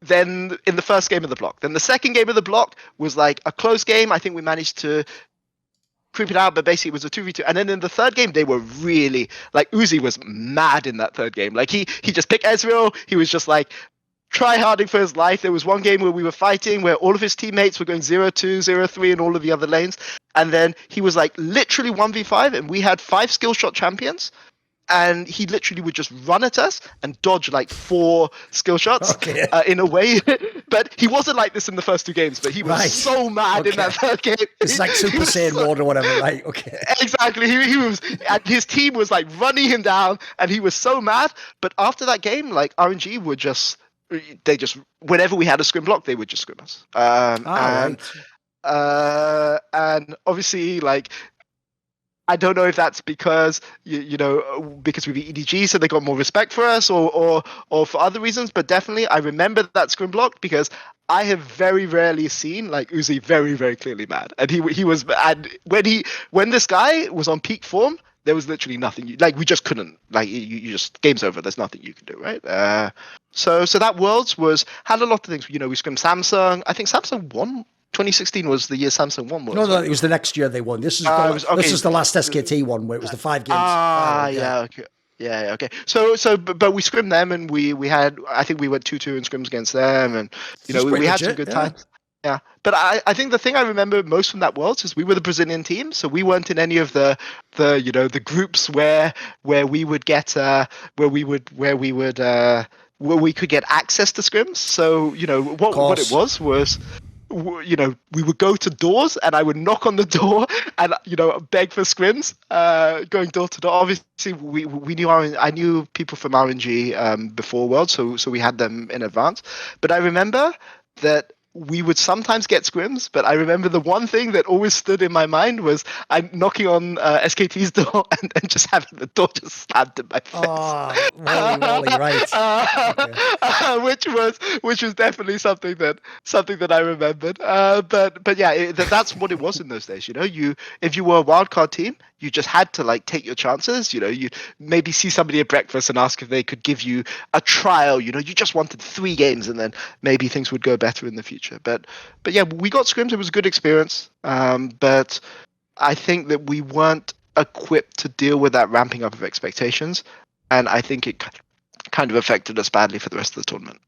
Speaker 3: then in the first game of the block. Then the second game of the block was like a close game. I think we managed to creep it out, but basically it was a 2v2. And then in the third game, they were really, like, Uzi was mad in that third game. Like, he just picked Ezreal. He was just like try-harding for his life. There was one game where we were fighting where all of his teammates were going 0-2, 0-3 in all of the other lanes. And then he was like literally 1v5, and we had 5 skill shot champions. And he literally would just run at us and dodge like 4 skill shots in a way. But he wasn't like this in the first 2 games, but he was so mad in that third game.
Speaker 2: It's like Super Saiyan Lord or whatever, right? Okay.
Speaker 3: Exactly. He was, and his team was like running him down, and he was so mad. But after that game, like, RNG would just, whenever we had a scrim block, they would just scrim us. And obviously, like, I don't know if that's because because we beat EDG, so they got more respect for us, or for other reasons. But definitely, I remember that scrim block because I have very rarely seen like Uzi very, very clearly mad, and he was, and when this guy was on peak form, there was literally nothing. Like, we just couldn't. Like, you just, game's over. There's nothing you can do, right? So that Worlds had a lot of things. You know, we scrimmed Samsung. I think Samsung won. 2016 was the year Samsung won.
Speaker 2: No, it was the next year they won. This is the last SKT one where it was the 5 games.
Speaker 3: Okay. So, but we scrimmed them, and we had, I think we went 2-2 in scrims against them, and you know, we had some good times. Yeah, but I think the thing I remember most from that Worlds is we were the Brazilian team, so we weren't in any of the the groups where we would get where we could get access to scrims. So, you know, what it was, you know, we would go to doors, and I would knock on the door and, you know, beg for scrims, going door to door. Obviously, we knew I knew people from RNG before World, so we had them in advance. But I remember that we would sometimes get scrims, but I remember the one thing that always stood in my mind was I'm knocking on SKT's door and then just having the door just slammed in my face.
Speaker 2: Oh, Wally, right.
Speaker 3: Which was definitely something that I remembered. But yeah, that's what it was in those days. You know, if you were a wildcard team, you just had to like take your chances. You know, you maybe see somebody at breakfast and ask if they could give you a trial. You know, you just wanted 3 games, and then maybe things would go better in the future. But yeah, we got scrims. It was a good experience. But I think that we weren't equipped to deal with that ramping up of expectations, and I think it kind of affected us badly for the rest of the tournament.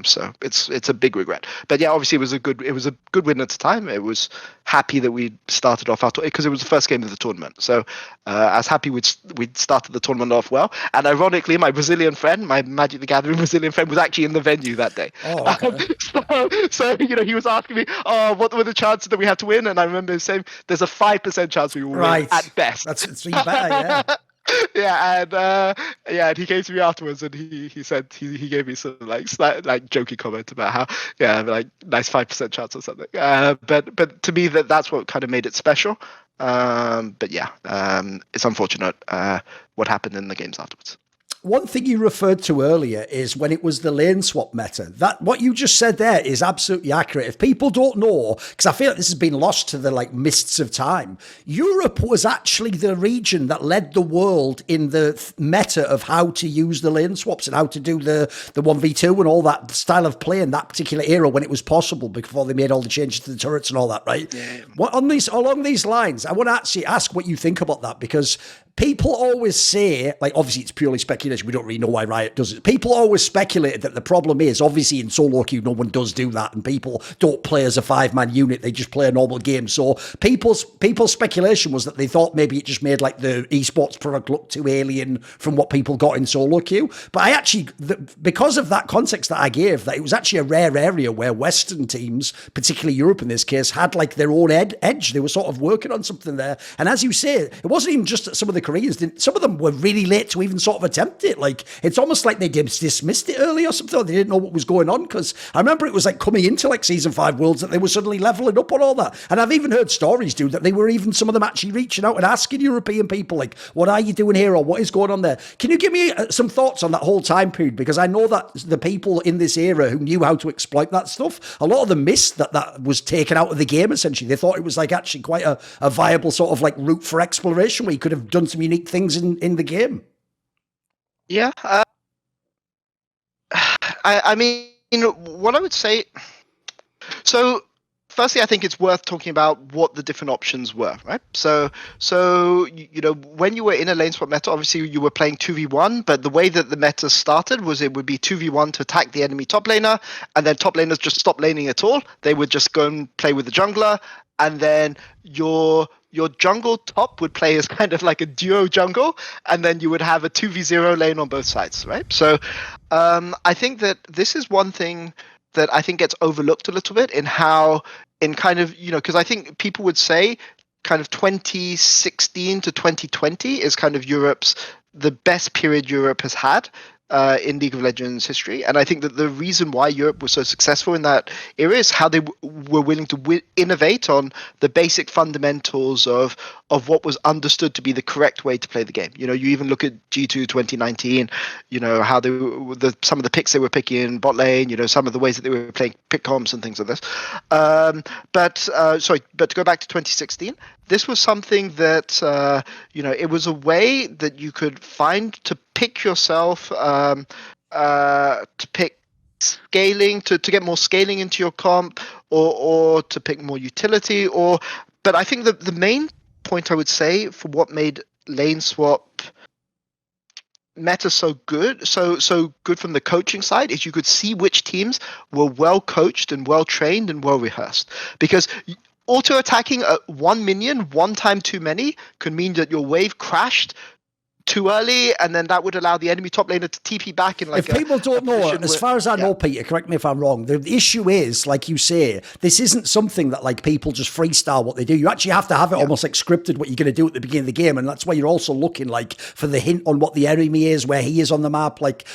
Speaker 3: So it's a big regret. But yeah, obviously it was a good win at the time. It was happy that we started off because it was the first game of the tournament. So I was happy we'd started the tournament off well. And ironically, my Brazilian friend, my Magic the Gathering Brazilian friend, was actually in the venue that day.
Speaker 2: Oh, okay.
Speaker 3: So you know, he was asking me, "Oh, what were the chances that we had to win?" And I remember him saying, "There's a 5% chance we will win at best."
Speaker 2: That's so you better, yeah.
Speaker 3: And he came to me afterwards, and he said he gave me some like jokey comment about how like nice 5% chance or something. But to me that's what kind of made it special. But yeah, it's unfortunate what happened in the games afterwards.
Speaker 2: one thing you referred to earlier is when it was the lane swap meta. That what you just said there is absolutely accurate. If people don't know, because I feel like this has been lost to the like mists of time, Europe was actually the region that led the world in the meta of how to use the lane swaps and how to do the 1v2 and all that style of play in that particular era when it was possible before they made all the changes to the turrets and all that, right? Yeah. Along these lines, I want to actually ask what you think about that, because people always say, like, obviously it's purely speculation. We don't really know why Riot does it. People always speculated that the problem is, obviously in solo queue, no one does do that, and people don't play as a 5-man unit. They just play a normal game. So people's speculation was that they thought maybe it just made like the esports product look too alien from what people got in solo queue. But I actually, because of that context that I gave, that it was actually a rare area where Western teams, particularly Europe in this case, had like their own edge. They were sort of working on something there. And as you say, it wasn't even just that some of the Koreans didn't, some of them were really late to even sort of attempt it. Like, it's almost like they dismissed it early or something, or they didn't know what was going on, because I remember it was like coming into like Season 5 Worlds that they were suddenly leveling up on all that. And I've even heard stories, dude, that they were even, some of them actually reaching out and asking European people, like, what are you doing here, or what is going on there? Can you give me some thoughts on that whole time period? Because I know that the people in this era who knew how to exploit that stuff, a lot of them missed that was taken out of the game, essentially. They thought it was like actually quite a viable sort of like route for exploration where you could have done some unique things in the game.
Speaker 3: Yeah. I mean, what I would say, so firstly, I think it's worth talking about what the different options were, right? So when you were in a lane swap meta, obviously you were playing 2v1, but the way that the meta started was it would be 2v1 to attack the enemy top laner, and then top laners just stopped laning at all. They would just go and play with the jungler, and then your jungle top would play as kind of like a duo jungle, and then you would have a 2v0 lane on both sides, right? So I think that this is one thing that I think gets overlooked a little bit in how, in kind of, because I think people would say kind of 2016 to 2020 is kind of the best period Europe has had in League of Legends history. And I think that the reason why Europe was so successful in that era is how they were willing to innovate on the basic fundamentals of what was understood to be the correct way to play the game. You even look at G2 2019, how some of the picks they were picking in bot lane, some of the ways that they were playing pick comps and things like this. But to go back to 2016, this was something that, it was a way that you could find to pick yourself, to pick scaling, to get more scaling into your comp, or to pick more utility. But I think the main point I would say for what made lane swap meta so good from the coaching side is you could see which teams were well coached and well trained and well rehearsed, because auto-attacking 1 minion one time too many could mean that your wave crashed too early, and then that would allow the enemy top laner to TP back in like.
Speaker 2: If people don't know, as far as I know, Peter, correct me if I'm wrong, the issue is, like you say, this isn't something that like people just freestyle what they do. You actually have to have it almost like scripted what you're going to do at the beginning of the game, and that's why you're also looking like for the hint on what the enemy is, where he is on the map. Like,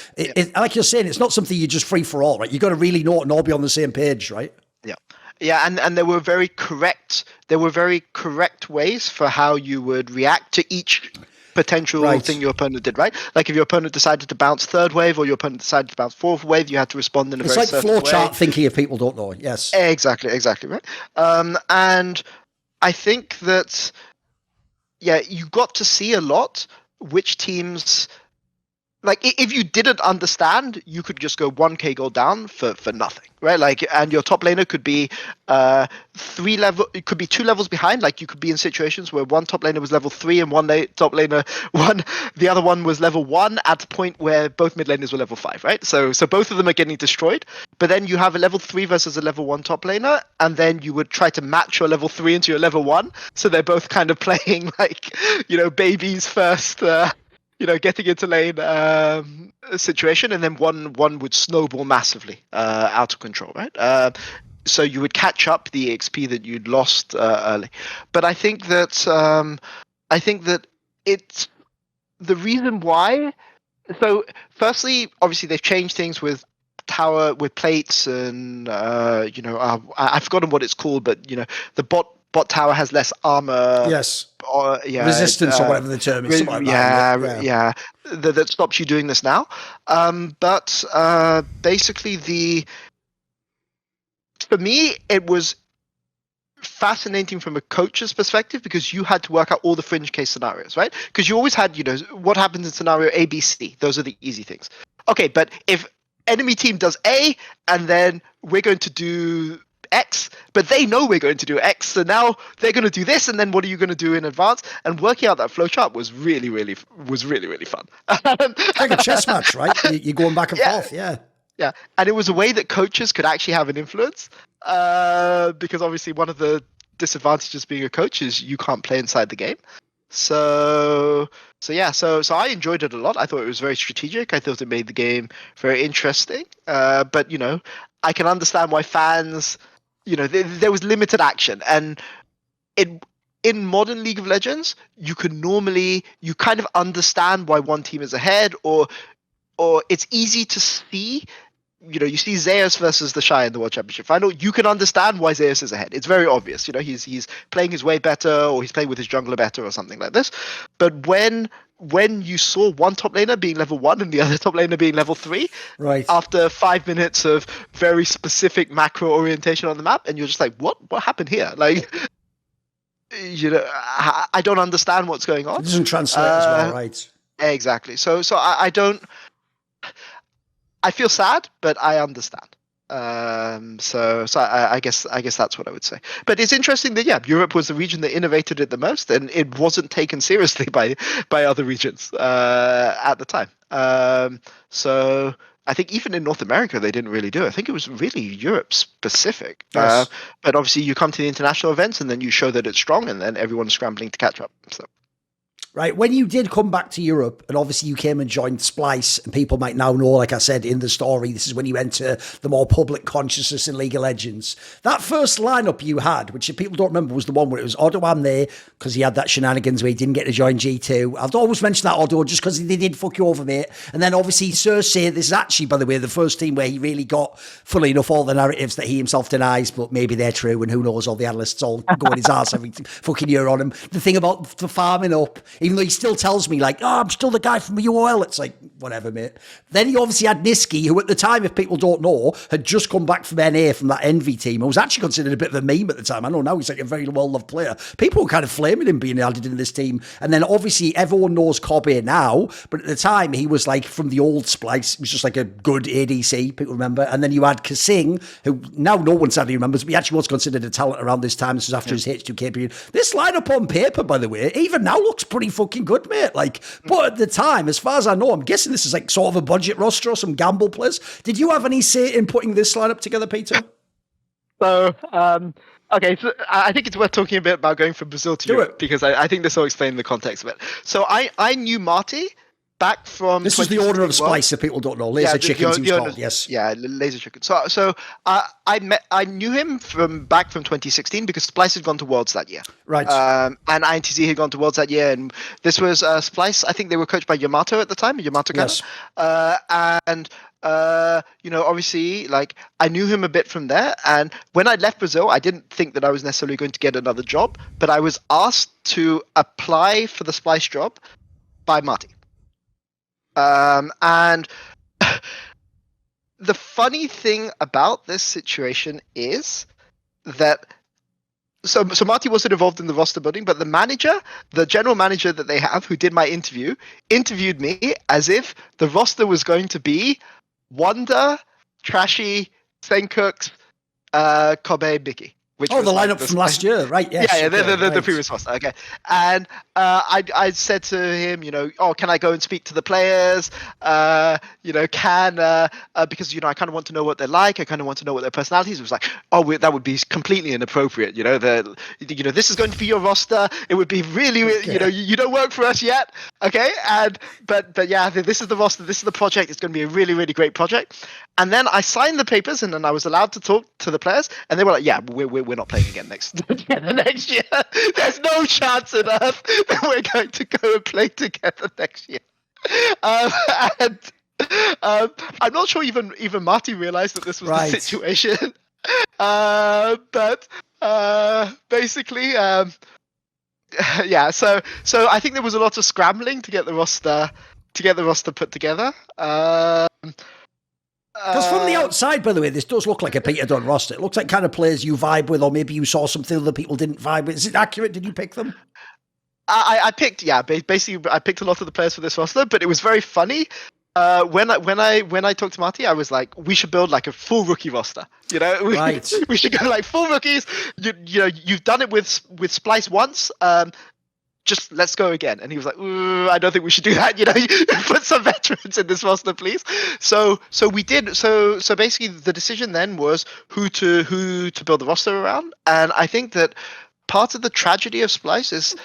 Speaker 2: like you're saying, it's not something you just free for all, right? You got to really know it and all be on the same page, right?
Speaker 3: Yeah. Yeah, and there were very correct ways for how you would react to each potential thing your opponent did, right? Like if your opponent decided to bounce third wave or your opponent decided to bounce fourth wave, you had to respond in a very certain way. It's like
Speaker 2: flowchart thinking if people don't know. Yes.
Speaker 3: Exactly, right? And I think that, you got to see a lot which teams, like if you didn't understand, you could just go 1k gold down for nothing, right? Like, and your top laner could be it could be 2 levels behind. Like you could be in situations where one top laner was level 3 and the other one was level 1 at the point where both mid laners were level 5, right? So both of them are getting destroyed, but then you have a level 3 versus a level 1 top laner, and then you would try to match your level 3 into your level 1, so they're both kind of playing like, babies first, getting into lane situation, and then one would snowball massively out of control, right? So you would catch up the XP that you'd lost early. But I think that it's the reason why. So firstly, obviously they've changed things with tower with plates, and I've forgotten what it's called, but the bot tower has less armor.
Speaker 2: Yes.
Speaker 3: Or
Speaker 2: Resistance or whatever the term is. Something like that.
Speaker 3: That stops you doing this now. But basically, for me, it was fascinating from a coach's perspective because you had to work out all the fringe case scenarios, right? Because you always had, what happens in scenario A, B, C. Those are the easy things. Okay, but if enemy team does A and then we're going to do X, but they know we're going to do X, so now they're going to do this, and then what are you going to do in advance? And working out that flowchart was really fun.
Speaker 2: It's like a chess match, right? You're going back and forth, yeah.
Speaker 3: Yeah, and it was a way that coaches could actually have an influence, because obviously one of the disadvantages of being a coach is you can't play inside the game. So I enjoyed it a lot. I thought it was very strategic. I thought it made the game very interesting. But I can understand why fans, there was limited action, and in modern League of Legends, you kind of understand why one team is ahead, or it's easy to see. You see Zeus versus the Shy in the World Championship final. You can understand why Zeus is ahead. It's very obvious. He's playing his way better, or he's playing with his jungler better, or something like this. But when you saw one top laner being level 1 and the other top laner being level 3,
Speaker 2: right,
Speaker 3: after 5 minutes of very specific macro orientation on the map, and you're just like, what happened here? Like, I don't understand what's going on.
Speaker 2: It doesn't translate as well, right?
Speaker 3: Exactly. So I don't. I feel sad, but I understand. So I guess that's what I would say. But it's interesting that Europe was the region that innovated it the most, and it wasn't taken seriously by other regions at the time. So I think even in North America they didn't really do it. I think it was really Europe specific.
Speaker 2: Yes.
Speaker 3: But obviously you come to the international events and then you show that it's strong, and then everyone's scrambling to catch up. So.
Speaker 2: Right, when you did come back to Europe, and obviously you came and joined Splyce, and people might now know, like I said in the story, this is when you enter the more public consciousness in League of Legends. That first lineup you had, which if people don't remember, was the one where it was Odoam there, because he had that shenanigans where he didn't get to join G2. I'll always mention that Odo, just because they did fuck you over, mate. And then obviously Cersei, this is actually, by the way, the first team where he really got, funnily enough, all the narratives that he himself denies, but maybe they're true, and who knows, all the analysts all going his ass every fucking year on him. The thing about the farming up, even though he still tells me like, I'm still the guy from UOL. It's like, whatever, mate. Then he obviously had Nisqy, who at the time, if people don't know, had just come back from NA from that Envy team. I was actually considered a bit of a meme at the time. I know now he's like a very well-loved player. People were kind of flaming him being added into this team. And then obviously everyone knows Kobe now, but at the time he was like from the old Splyce. He was just like a good ADC, people remember. And then you had Kasing, who now no one sadly remembers, but he actually was considered a talent around this time. This was after his H2K period. This lineup on paper, by the way, even now looks pretty fucking good, mate. Like, but at the time, as far as I know, I'm guessing this is like sort of a budget roster or some gamble players. Did you have any say in putting this lineup together, Peter?
Speaker 3: So, okay, so I think it's worth talking a bit about going from Brazil to Europe, because I think this will explain the context of it. So I knew Marty back from...
Speaker 2: This is the owner of Splyce, if people don't know. Laser Chickens, he was called, yes.
Speaker 3: Yeah, Laser Chicken. So I knew him back from 2016 because Splyce had gone to Worlds that year.
Speaker 2: Right.
Speaker 3: And INTZ had gone to Worlds that year. And this was Splyce. I think they were coached by Yamato at the time, Yamato Kano.
Speaker 2: Yes.
Speaker 3: Obviously, like, I knew him a bit from there. And when I left Brazil, I didn't think that I was necessarily going to get another job, but I was asked to apply for the Splyce job by Marty. And the funny thing about this situation is that so Marty wasn't involved in the roster building, but the general manager that they have, who did my interview, interviewed me as if the roster was going to be Wanda, Trashy, Senkooks, Kobe, Mickey.
Speaker 2: The lineup from last year, right? Yes.
Speaker 3: Yeah, the previous roster. Okay, and I said to him, can I go and speak to the players? Because I kind of want to know what they're like. I kind of want to know what their personalities. It was like, that would be completely inappropriate. This is going to be your roster. It would be really, you don't work for us yet. Okay, but yeah, this is the roster. This is the project. It's going to be a really, really great project. And then I signed the papers, and then I was allowed to talk to the players, and they were like, "Yeah, we're not playing again next year. There's no chance on earth that we're going to go and play together next year." I'm not sure even Marty realized that this was the situation. But Basically, yeah. So I think there was a lot of scrambling to get the roster put together.
Speaker 2: Because from the outside, by the way, this does look like a Peter Dunn roster. It looks like kind of players you vibe with, or maybe you saw something other people didn't vibe with. Is it accurate? Did you pick them?
Speaker 3: I picked, basically I picked a lot of the players for this roster, but it was very funny. When I talked to Marty, I was like, we should build like a full rookie roster.
Speaker 2: Right.
Speaker 3: We should go like full rookies. You've done it with Splyce once. Just let's go again. And he was like, I don't think we should do that. Put some veterans in this roster, please. So we did. So basically, the decision then was who to build the roster around. And I think that part of the tragedy of Splyce is,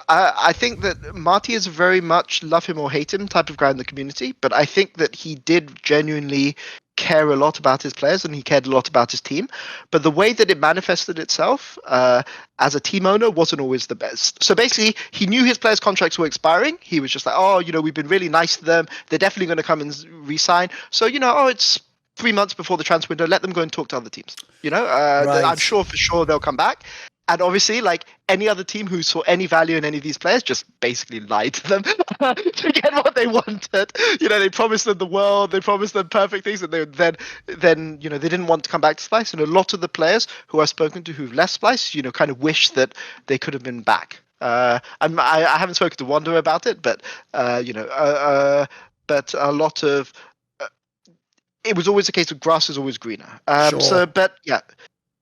Speaker 3: I think that Marty is very much love him or hate him type of guy in the community. But I think that he did genuinely care a lot about his players and he cared a lot about his team, but the way that it manifested itself as a team owner wasn't always the best. So basically he knew his players' contracts were expiring. He was just like, we've been really nice to them, they're definitely going to come and re-sign, so it's 3 months before the transfer window, let them go and talk to other teams. Right. I'm sure for sure they'll come back. And obviously, like any other team who saw any value in any of these players, just basically lied to them to get what they wanted. They promised them the world, they promised them perfect things, and then they didn't want to come back to Splyce. And a lot of the players who I've spoken to who've left Splyce, kind of wish that they could have been back. I haven't spoken to Wander about it, but but a lot of it was always a case of grass is always greener.
Speaker 2: Sure.
Speaker 3: So, but yeah.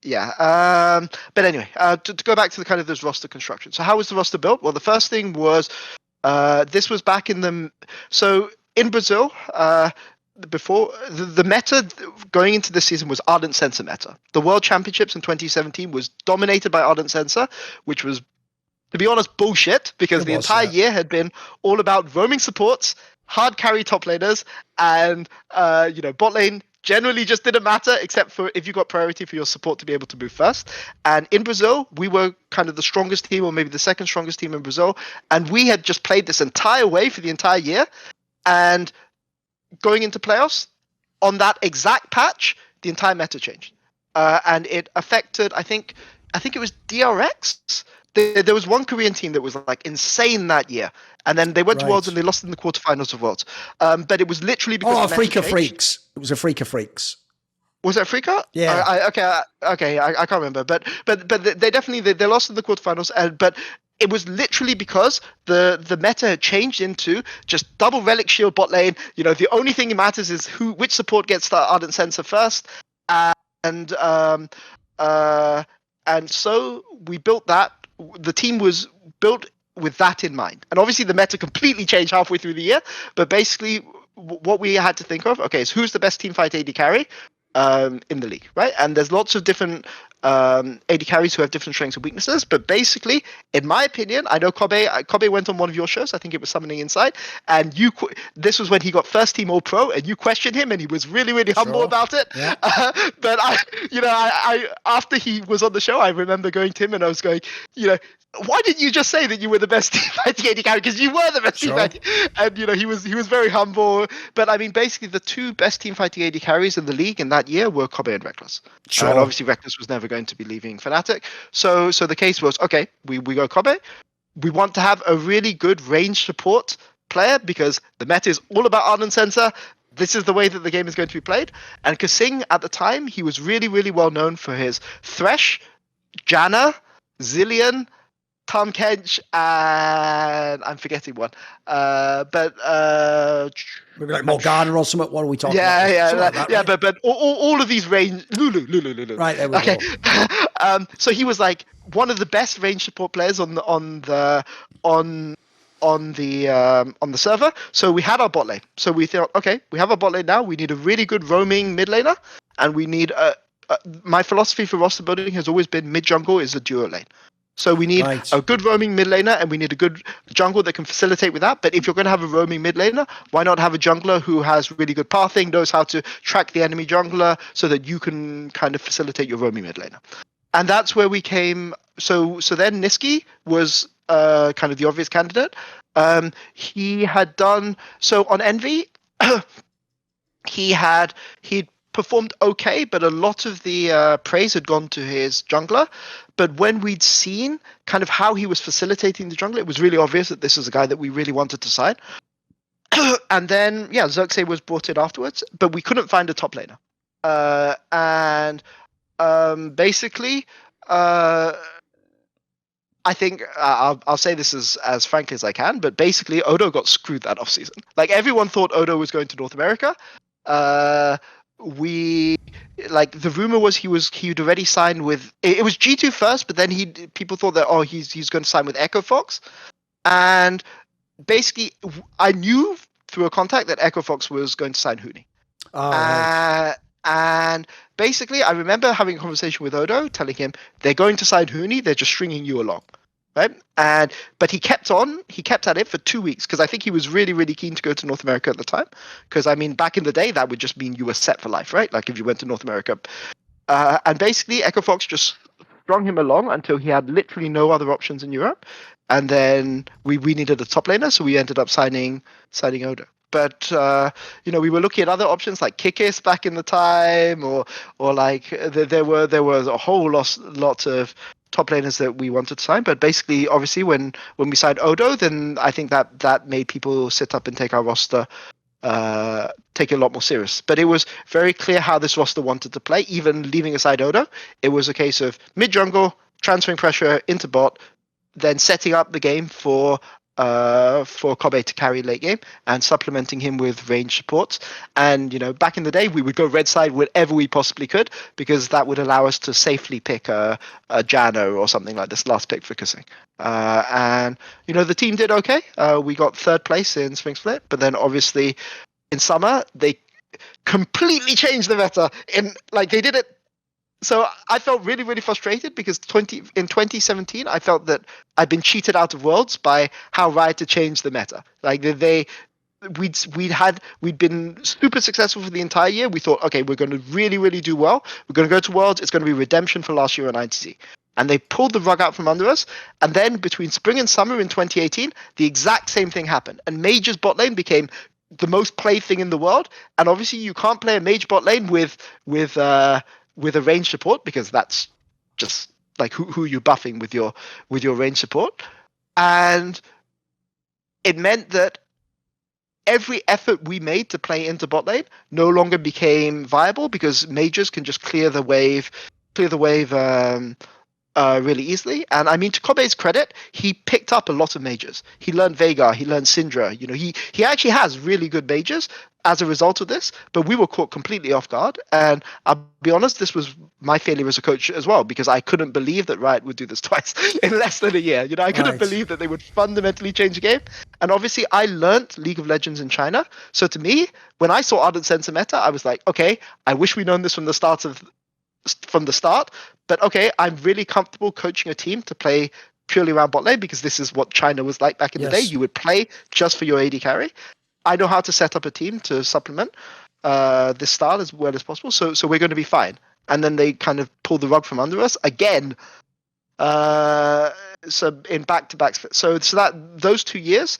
Speaker 3: But anyway, to go back to the kind of this roster construction. So how was the roster built? Well, the first thing was this was back in in Brazil. Before the meta going into this season was Ardent Sensor meta. The World Championships in 2017 was dominated by Ardent Sensor, which was, to be honest, bullshit, because the entire year had been all about roaming supports, hard carry top laners, and bot lane generally just didn't matter, except for if you got priority for your support to be able to move first. And in Brazil, we were kind of the strongest team, or maybe the second strongest team in Brazil, and we had just played this entire way for the entire year. And going into playoffs, on that exact patch, the entire meta changed, and it affected. I think it was DRX. There was one Korean team that was like insane that year, and then they went to Worlds and they lost in the quarterfinals of Worlds. But it was literally because
Speaker 2: Freaka Freaks. It was a Freaka Freaks.
Speaker 3: Was it Freaka?
Speaker 2: Yeah.
Speaker 3: I can't remember, but they definitely they lost in the quarterfinals, but it was literally because the meta had changed into just double relic shield bot lane. The only thing that matters is which support gets the Ardent Sensor first, and so we built that. The team was built with that in mind, and obviously the meta completely changed halfway through the year. But basically, what we had to think of, is who's the best team fight AD carry in the league, right? And there's lots of different AD carries who have different strengths and weaknesses, but basically, in my opinion, I know Kobe went on one of your shows, I think it was Summoning Insight, and this was when he got first team All Pro, and you questioned him, and he was really, really humble about it.
Speaker 2: Yeah.
Speaker 3: But I after he was on the show, I remember going to him and I was going, why didn't you just say that you were the best team fighting AD carry? Because you were the best team fighting. And he was very humble. But I mean, basically, the two best team fighting AD carries in the league in that year were Kobe and Reckless.
Speaker 2: Sure.
Speaker 3: And obviously, Reckless was never going to be leaving Fnatic. So the case was, okay, we go Kobe. We want to have a really good range support player because the meta is all about Ardent Sensor. This is the way that the game is going to be played. And Kasing, at the time, he was really, really well known for his Thresh, Janna, Zillion, Tom Kench, and I'm forgetting one. But
Speaker 2: maybe like Morgana or something. What are we talking about?
Speaker 3: Yeah. But all of these range Lulu.
Speaker 2: Right, there we
Speaker 3: go. So he was like one of the best range support players on the server. So we had our bot lane. So we thought, okay, we have our bot lane now. We need a really good roaming mid laner, and we need my philosophy for roster building has always been mid jungle is a duo lane. So we need a good roaming mid laner, and we need a good jungle that can facilitate with that. But if you're going to have a roaming mid laner, why not have a jungler who has really good pathing, knows how to track the enemy jungler, so that you can kind of facilitate your roaming mid laner. And that's where we came. So then Nisqy was kind of the obvious candidate. He had done so on Envy. He'd performed okay, but a lot of the praise had gone to his jungler. But when we'd seen kind of how he was facilitating the jungler, it was really obvious that this was a guy that we really wanted to sign. And then, yeah, Xerxes was brought in afterwards, but we couldn't find a top laner. Basically, I think I'll say this as frankly as I can, but basically Odo got screwed that offseason. Like, everyone thought Odo was going to North America. The rumor was he'd already signed with, it was G2 first, but then people thought that he's going to sign with Echo Fox, and basically I knew through a contact that Echo Fox was going to sign Huni. Right. And basically, I remember having a conversation with Odo, telling him they're going to sign Huni, they're just stringing you along, right? But he kept at it for 2 weeks, because I think he was really, really keen to go to North America at the time. Because I mean, back in the day, that would just mean you were set for life, right? Like if you went to North America. And basically, Echo Fox just strung him along until he had literally no other options in Europe. And then we needed a top laner, so we ended up signing Odo. But we were looking at other options like Kikis back in the time, or like there was a whole lot of top laners that we wanted to sign. But basically, obviously, when we signed Odo, then I think that made people sit up and take our roster, take it a lot more serious. But it was very clear how this roster wanted to play, even leaving aside Odo. It was a case of mid jungle, transferring pressure into bot, then setting up the game for Kobe to carry late game and supplementing him with range supports. And back in the day, we would go red side whenever we possibly could, because that would allow us to safely pick a Jano or something like this, last pick for Kissing. And the team did okay. We got third place in Spring Split, but then obviously in summer they completely changed the meta. They did it. So I felt really, really frustrated because in 2017, I felt that I'd been cheated out of Worlds by how Riot had changed the meta. Like we'd been super successful for the entire year. We thought, okay, we're going to really, really do well. We're going to go to Worlds. It's going to be redemption for last year on INTZ. And they pulled the rug out from under us. And then between spring and summer in 2018, the exact same thing happened. And Mage's bot lane became the most played thing in the world. And obviously, you can't play a Mage bot lane with a range support, because that's just like who you're buffing with your range support. And it meant that every effort we made to play into bot lane no longer became viable, because mages can just clear the wave really easily. And I mean, to Kobe's credit, he picked up a lot of mages. He learned Veigar, he learned Syndra. He actually has really good mages as a result of this, but we were caught completely off guard. And I'll be honest, this was my failure as a coach as well, because I couldn't believe that Riot would do this twice in less than a year. I couldn't believe that they would fundamentally change the game. And obviously, I learnt League of Legends in China. So to me, when I saw Ardent Sensor meta, I was like, okay, I wish we'd known this from the start. But okay, I'm really comfortable coaching a team to play purely around bot lane, because this is what China was like back in the day. You would play just for your AD carry. I know how to set up a team to supplement this style as well as possible. So we're going to be fine. And then they kind of pulled the rug from under us again. So in back-to-back. So that those 2 years,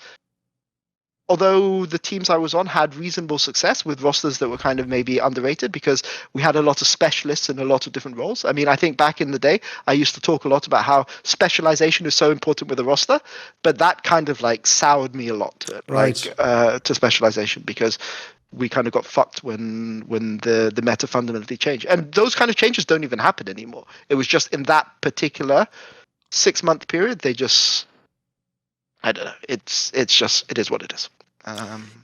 Speaker 3: although the teams I was on had reasonable success with rosters that were kind of maybe underrated, because we had a lot of specialists in a lot of different roles. I mean, I think back in the day, I used to talk a lot about how specialization is so important with a roster, but that kind of soured me a lot to it, to specialization, because we kind of got fucked when the meta fundamentally changed. And those kind of changes don't even happen anymore. It was just in that particular 6-month period, they just, I don't know. It is what it is.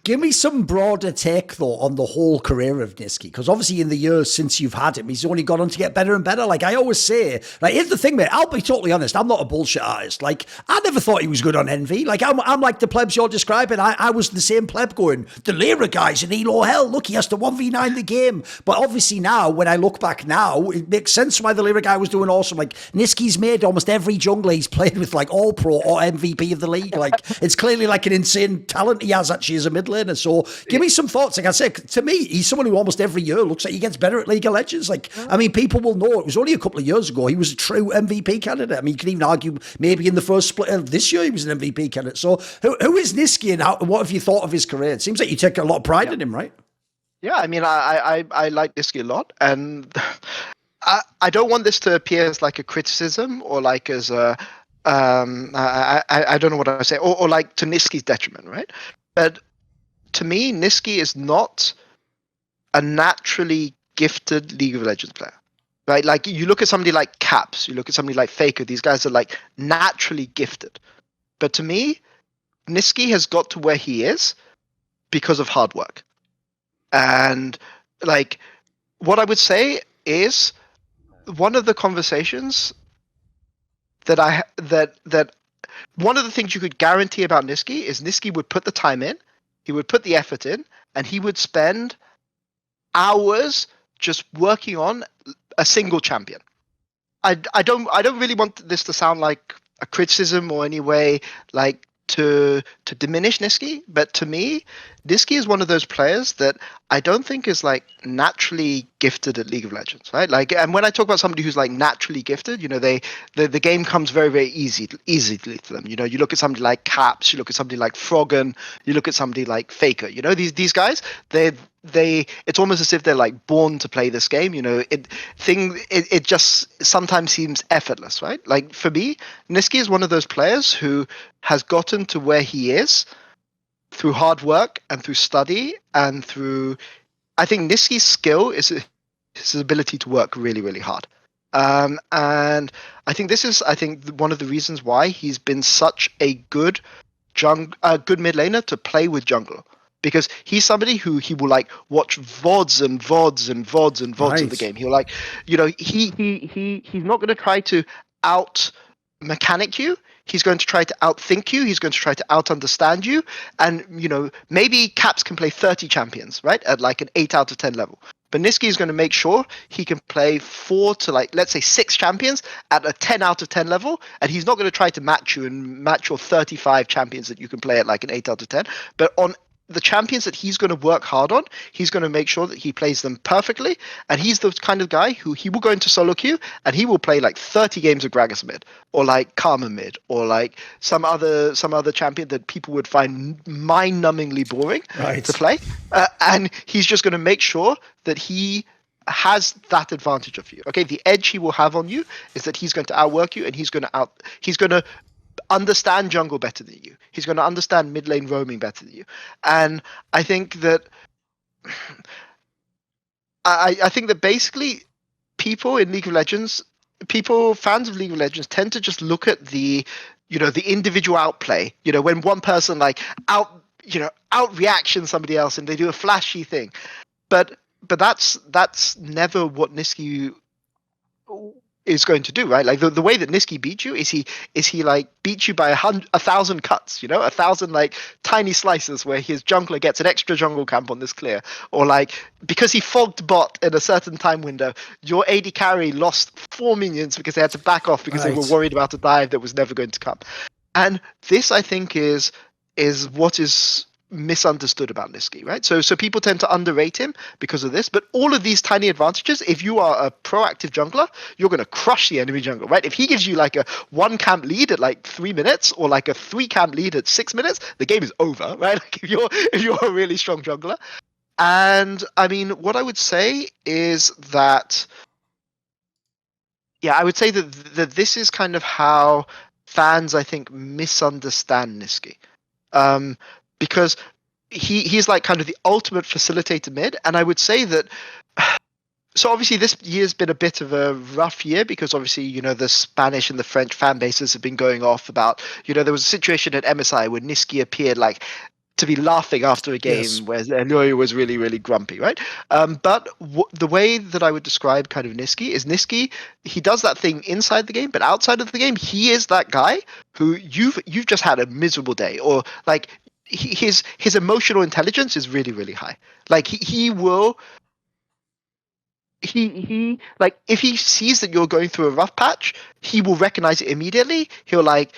Speaker 2: Give me some broader take, though, on the whole career of Nisqy, because obviously in the years since you've had him, he's only gone on to get better and better. Like I always say, here's the thing, mate, I'll be totally honest, I'm not a bullshit artist. Like, I never thought he was good on Envy. Like, I'm like the plebs you're describing. I was the same pleb going, the Lyra guy's in Elo hell, look, he has to 1v9 the game. But obviously now, when I look back now, it makes sense why the Lyra guy was doing awesome. Like, Nisqy's made almost every jungler he's played with, all pro or MVP of the league. Like, it's clearly an insane talent he has actually as a mid laner. So give me some thoughts. Like I said, to me, he's someone who almost every year looks like he gets better at League of Legends. I mean, people will know it was only a couple of years ago he was a true MVP candidate. I mean, you can even argue maybe in the first split of this year he was an MVP candidate. So who is Nisqy, and what have you thought of his career? It seems like you take a lot of pride in him, right?
Speaker 3: Yeah, I mean, I like Nisqy a lot, and I don't want this to appear as like a criticism or like as a I don't know what I say, or like to Nisqy's detriment, right? But to me, Nisqy is not a naturally gifted League of Legends player, right? Like you look at somebody like Caps, you look at somebody like Faker. These guys are like naturally gifted, but to me, Nisqy has got to where he is because of hard work. And like what I would say is one of the conversations that one of the things you could guarantee about Nisqy is Nisqy would put the time in, he would put the effort in, and he would spend hours just working on a single champion. I don't really want this to sound like a criticism or any way like to diminish Nisqy, but to me, Nisqy is one of those players that I don't think is like naturally gifted at League of Legends, right? Like, and when I talk about somebody who's like naturally gifted, you know, the game comes very easily to them. You know, you look at somebody like Caps, you look at somebody like Froggen, you look at somebody like Faker. You know, these guys, they it's almost as if they're like born to play this game. You know, it just sometimes seems effortless, right? Like for me, Nisqy is one of those players who has gotten to where he is through hard work and through study and through, I think Nisqy's skill is his ability to work really hard. And I think this is, one of the reasons why he's been such a good good mid laner to play with jungler. Because he's somebody who he will like watch VODs and VODs and VODs and VODs of the game. He'll like, you know, he's not going to try to out mechanic you. He's going to try to outthink you. He's going to try to out-understand you. And, you know, maybe Caps can play 30 champions, right? At like an 8 out of 10 level. But Nisqy is going to make sure he can play 4 to like, let's say 6 champions at a 10 out of 10 level. And he's not going to try to match you and match your 35 champions that you can play at like an 8 out of 10. But on the champions that he's going to work hard on, he's going to make sure that he plays them perfectly. And he's the kind of guy who he will go into solo queue and he will play like 30 games of Gragas mid or like Karma mid or like some other champion that people would find mind-numbingly boring to play. And he's just going to make sure that he has that advantage of you. Okay, the edge he will have on you is that he's going to outwork you and he's going to understand jungle better than you. He's going to understand mid lane roaming better than you. And I think that I think that basically people in League of Legends, fans of League of Legends tend to just look at the, you know, the individual outplay, you know, when one person like out reaction somebody else and they do a flashy thing. But that's never what Nisqy is going to do, right? Like the way that Nisqy beat you is he like beat you by 1,000 cuts, you know, 1,000 like tiny slices where his jungler gets an extra jungle camp on this clear, or like because he fogged bot in a certain time window, your AD carry lost 4 minions because they had to back off because they were worried about a dive that was never going to come. And this, I think, is what is misunderstood about Nisqy, right? So people tend to underrate him because of this, but all of these tiny advantages, if you are a proactive jungler, you're going to crush the enemy jungler, right? If he gives you like a 1 camp lead at like 3 minutes or like a 3 camp lead at 6 minutes, the game is over, right? Like if you're a really strong jungler. And I mean, what I would say is that, yeah, I would say that this is kind of how fans, I think, misunderstand Nisqy. Because he's like kind of the ultimate facilitator mid, and I would say that. So obviously this year's been a bit of a rough year because obviously, you know, the Spanish and the French fan bases have been going off about, you know, there was a situation at MSI where Nisqy appeared like to be laughing after a game where Enoy was really grumpy, right? But the way that I would describe kind of Nisqy is he does that thing inside the game, but outside of the game, he is that guy who you've just had a miserable day, or like his emotional intelligence is really high. Like he will like if he sees that you're going through a rough patch, he will recognize it immediately. He'll like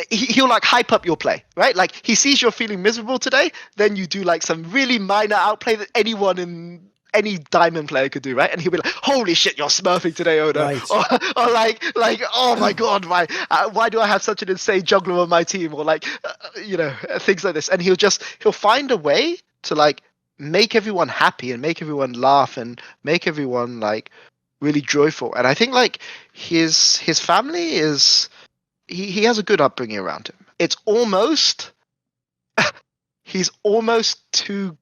Speaker 3: he'll like hype up your play, right? Like he sees you're feeling miserable today, then you do like some really minor outplay that any diamond player could do, right? And he'll be like, "Holy shit, you're smurfing today, Oda,"
Speaker 2: right.
Speaker 3: or like, "Oh my god, why do I have such an insane juggler on my team?" Or like, you know, things like this. And he'll find a way to like make everyone happy and make everyone laugh and make everyone like really joyful. And I think like his family is he has a good upbringing around him. It's almost he's almost too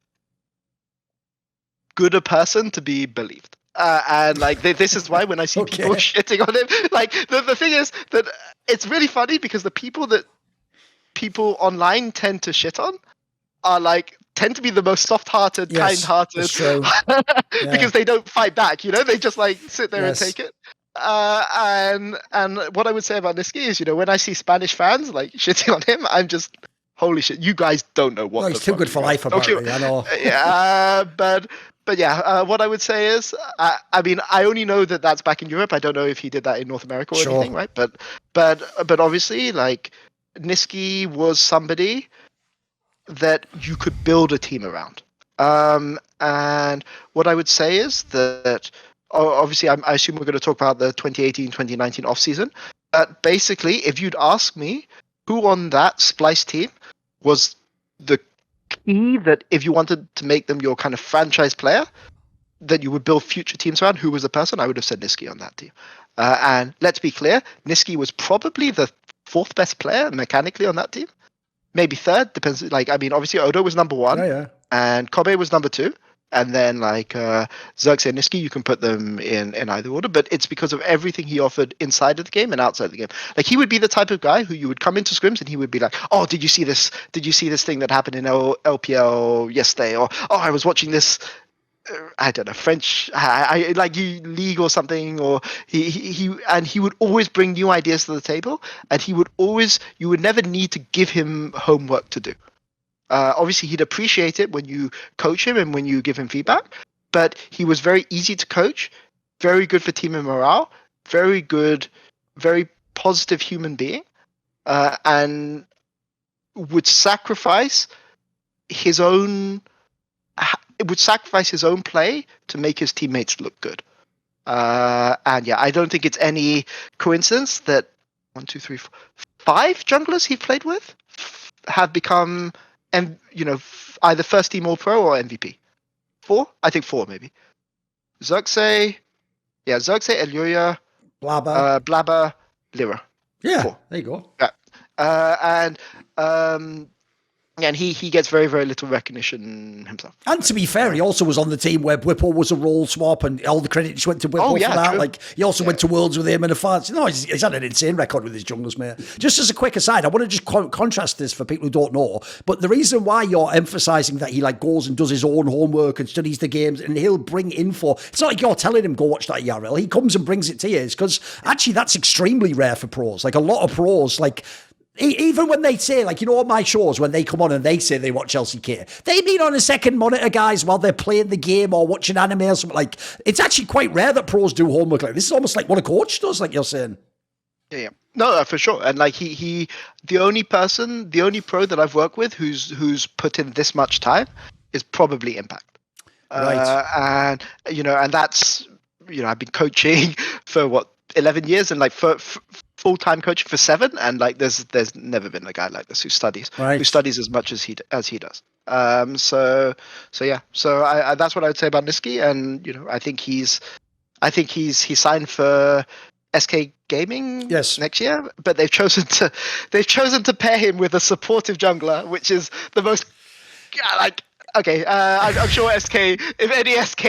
Speaker 3: good a person to be believed. And like this is why when I see people shitting on him, like the thing is that it's really funny because the people that people online tend to shit on are like tend to be the most soft-hearted, kind-hearted, because they don't fight back. You know, they just like sit there and take it. And what I would say about Nisqy is, you know, when I see Spanish fans like shitting on him, I'm just holy shit. You guys don't know what.
Speaker 2: No, he's too good for life. Apparently, I know.
Speaker 3: Yeah, but yeah, what I would say is, I mean, I only know that that's back in Europe. I don't know if he did that in North America or anything, right? But obviously, like Nisqy was somebody that you could build a team around. And what I would say is that obviously, I assume we're going to talk about the 2018-2019 off season. But basically, if you'd ask me who on that Splyce team was the key that if you wanted to make them your kind of franchise player that you would build future teams around, who was the person? I would have said Nisqy on that team. And let's be clear, Nisqy was probably the fourth best player mechanically on that team. Maybe third, depends. Like, I mean, obviously Odo was number one, and Kobe was number two. And then like Xerxes and Nisqy, you can put them in either order, but it's because of everything he offered inside of the game and outside of the game. Like he would be the type of guy who you would come into scrims and he would be like, "Oh, did you see this? Did you see this thing that happened in LPL yesterday?" Or, "Oh, I was watching this." I don't know, French, I like you league or something, or he would always bring new ideas to the table, and you would never need to give him homework to do. Obviously, he'd appreciate it when you coach him and when you give him feedback, but he was very easy to coach, very good for team and morale, very good, very positive human being, and would sacrifice his own play to make his teammates look good. And yeah, I don't think it's any coincidence that 1, 2, 3, 4, 5 junglers he played with have become, and you know, either first team All Pro or MVP. 4, I think 4 maybe. Xerxes, Eluria, Blabber, Lyra.
Speaker 2: Yeah,
Speaker 3: 4.
Speaker 2: there you go.
Speaker 3: And he gets very, very little recognition himself.
Speaker 2: And to be fair, he also was on the team where Whipple was a role swap, and all the credit just went to Whipple for that. True. Like he also went to Worlds with him and a fans. No, he's had an insane record with his junglers, mate. Just as a quick aside, I want to just contrast this for people who don't know. But the reason why you're emphasising that he like goes and does his own homework and studies the games, and he'll bring info. It's not like you're telling him go watch that ERL. He comes and brings it to you. It's because actually that's extremely rare for pros. Like a lot of pros, like. Even when they say, like, you know, on my shows, when they come on and they say they watch LCK, they mean on a second monitor, guys, while they're playing the game or watching anime or something. Like, it's actually quite rare that pros do homework like this. Is almost like what a coach does, like you're saying.
Speaker 3: Yeah. No, for sure. And like the only pro that I've worked with who's put in this much time is probably Impact.
Speaker 2: Right.
Speaker 3: And, you know, and that's, you know, I've been coaching for 11 years and like for full-time coaching for 7, and like there's never been a guy like this who studies as much as he does. So yeah, so I that's what I would say about Nisqy. And you know, I think he's signed for SK Gaming next year, but they've chosen to pair him with a supportive jungler, which is the most like. Okay, I'm sure SK. If any SK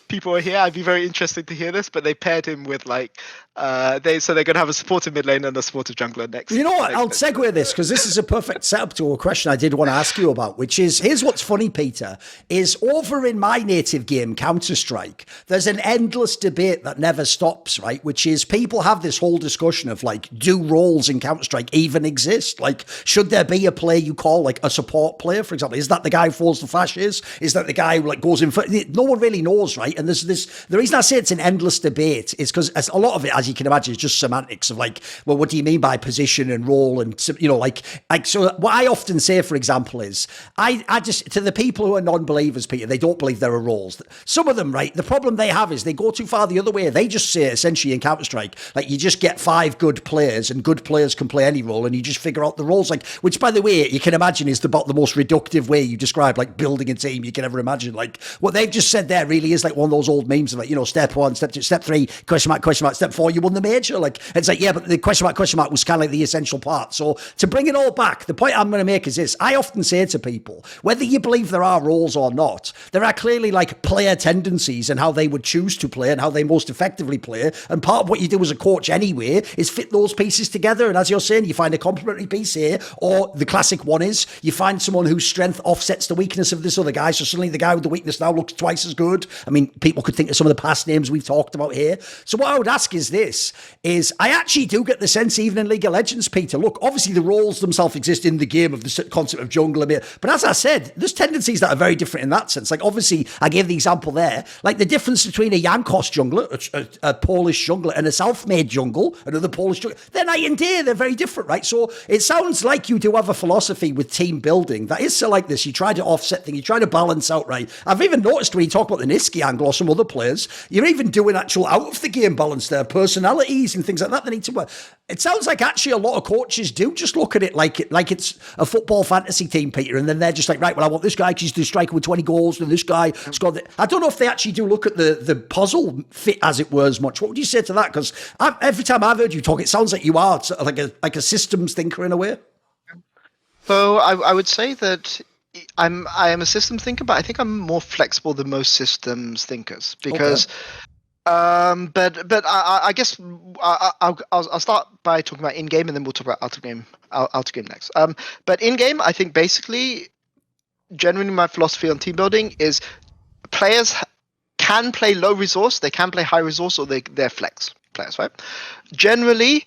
Speaker 3: people are here, I'd be very interested to hear this. But they paired him with like they're gonna have a supportive mid lane and a supportive jungler next.
Speaker 2: You know what? I'll segue this because this is a perfect setup to a question I did want to ask you about, which is here's what's funny, Peter, is over in my native game, Counter-Strike, there's an endless debate that never stops, right? Which is people have this whole discussion of like, do roles in Counter-Strike even exist? Like, should there be a player you call like a support player, for example? Is that the guy who falls the flashes? Is that the guy who like goes in for? No one really knows, right? And there's this. The reason I say it's an endless debate is because a lot of it, as you can imagine, is just semantics of like, well, what do you mean by position and role, and you know, like so. What I often say, for example, is I just to the people who are non-believers, Peter, they don't believe there are roles. Some of them, right? The problem they have is they go too far the other way. They just say essentially in Counter-Strike, like you just get 5 good players, and good players can play any role, and you just figure out the roles. Like, which by the way, you can imagine is about the most reductive way you describe like building a team you can ever imagine. Like what they've just said there really is like one of those old memes of like, step 1, step 2, step 3, question mark, step 4, you won the major. Like it's like, yeah, but the question mark was kind of like the essential part. So to bring it all back, the point I'm going to make is this. I often say to people, whether you believe there are roles or not, there are clearly like player tendencies and how they would choose to play and how they most effectively play. And part of what you do as a coach anyway is fit those pieces together. And as you're saying, you find a complementary piece here, or the classic one is you find someone whose strength offsets the weakness of this other guy. So suddenly the guy with the weakness now looks twice as good. I mean, people could think of some of the past names we've talked about here. So what I would ask is this, is I actually do get the sense even in League of Legends, Peter, look, obviously the roles themselves exist in the game of the concept of jungler, but as I said, there's tendencies that are very different in that sense. Like obviously I gave the example there, like the difference between a Jankos jungler, a Polish jungler, and a self-made jungle, another Polish jungler, they're night and day, they're very different, right? So it sounds like you do have a philosophy with team building that is so like this. You try to offset things, you try to balance out, right? I've even noticed when you talk about the Nisqy angle or some other players, you're even doing actual out of the game balance there, personalities and things like that. They need to work. It sounds like actually a lot of coaches do just look at it like it's a football fantasy team, Peter, and then they're just like, right, well, I want this guy because he's the striker with 20 goals, and this guy scored. I don't know if they actually do look at the puzzle fit, as it were, as much. What would you say to that? Because every time I've heard you talk, it sounds like you are sort of like a systems thinker in a way.
Speaker 3: So I would say that I am a system thinker, but I think I'm more flexible than most systems thinkers because. Okay. But I guess I'll start by talking about in game, and then we'll talk about out of game next. But in game, I think basically, generally, my philosophy on team building is players can play low resource, they can play high resource, or they're flex players, right? Generally,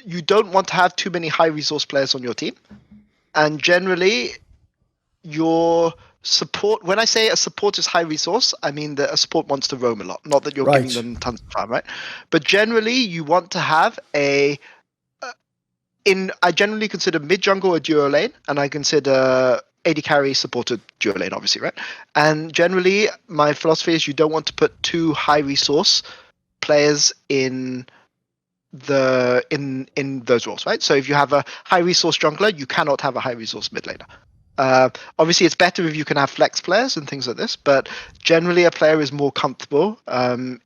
Speaker 3: you don't want to have too many high resource players on your team, and generally, your support, when I say a support is high resource, I mean that a support wants to roam a lot, not that you're giving them tons of time, right? But generally you want to have I generally consider mid jungle a duo lane, and I consider AD carry supported duo lane, obviously, right? And generally my philosophy is you don't want to put too high resource players in those roles, right? So if you have a high resource jungler, you cannot have a high resource mid laner. Obviously, it's better if you can have flex players and things like this, but generally a player is more comfortable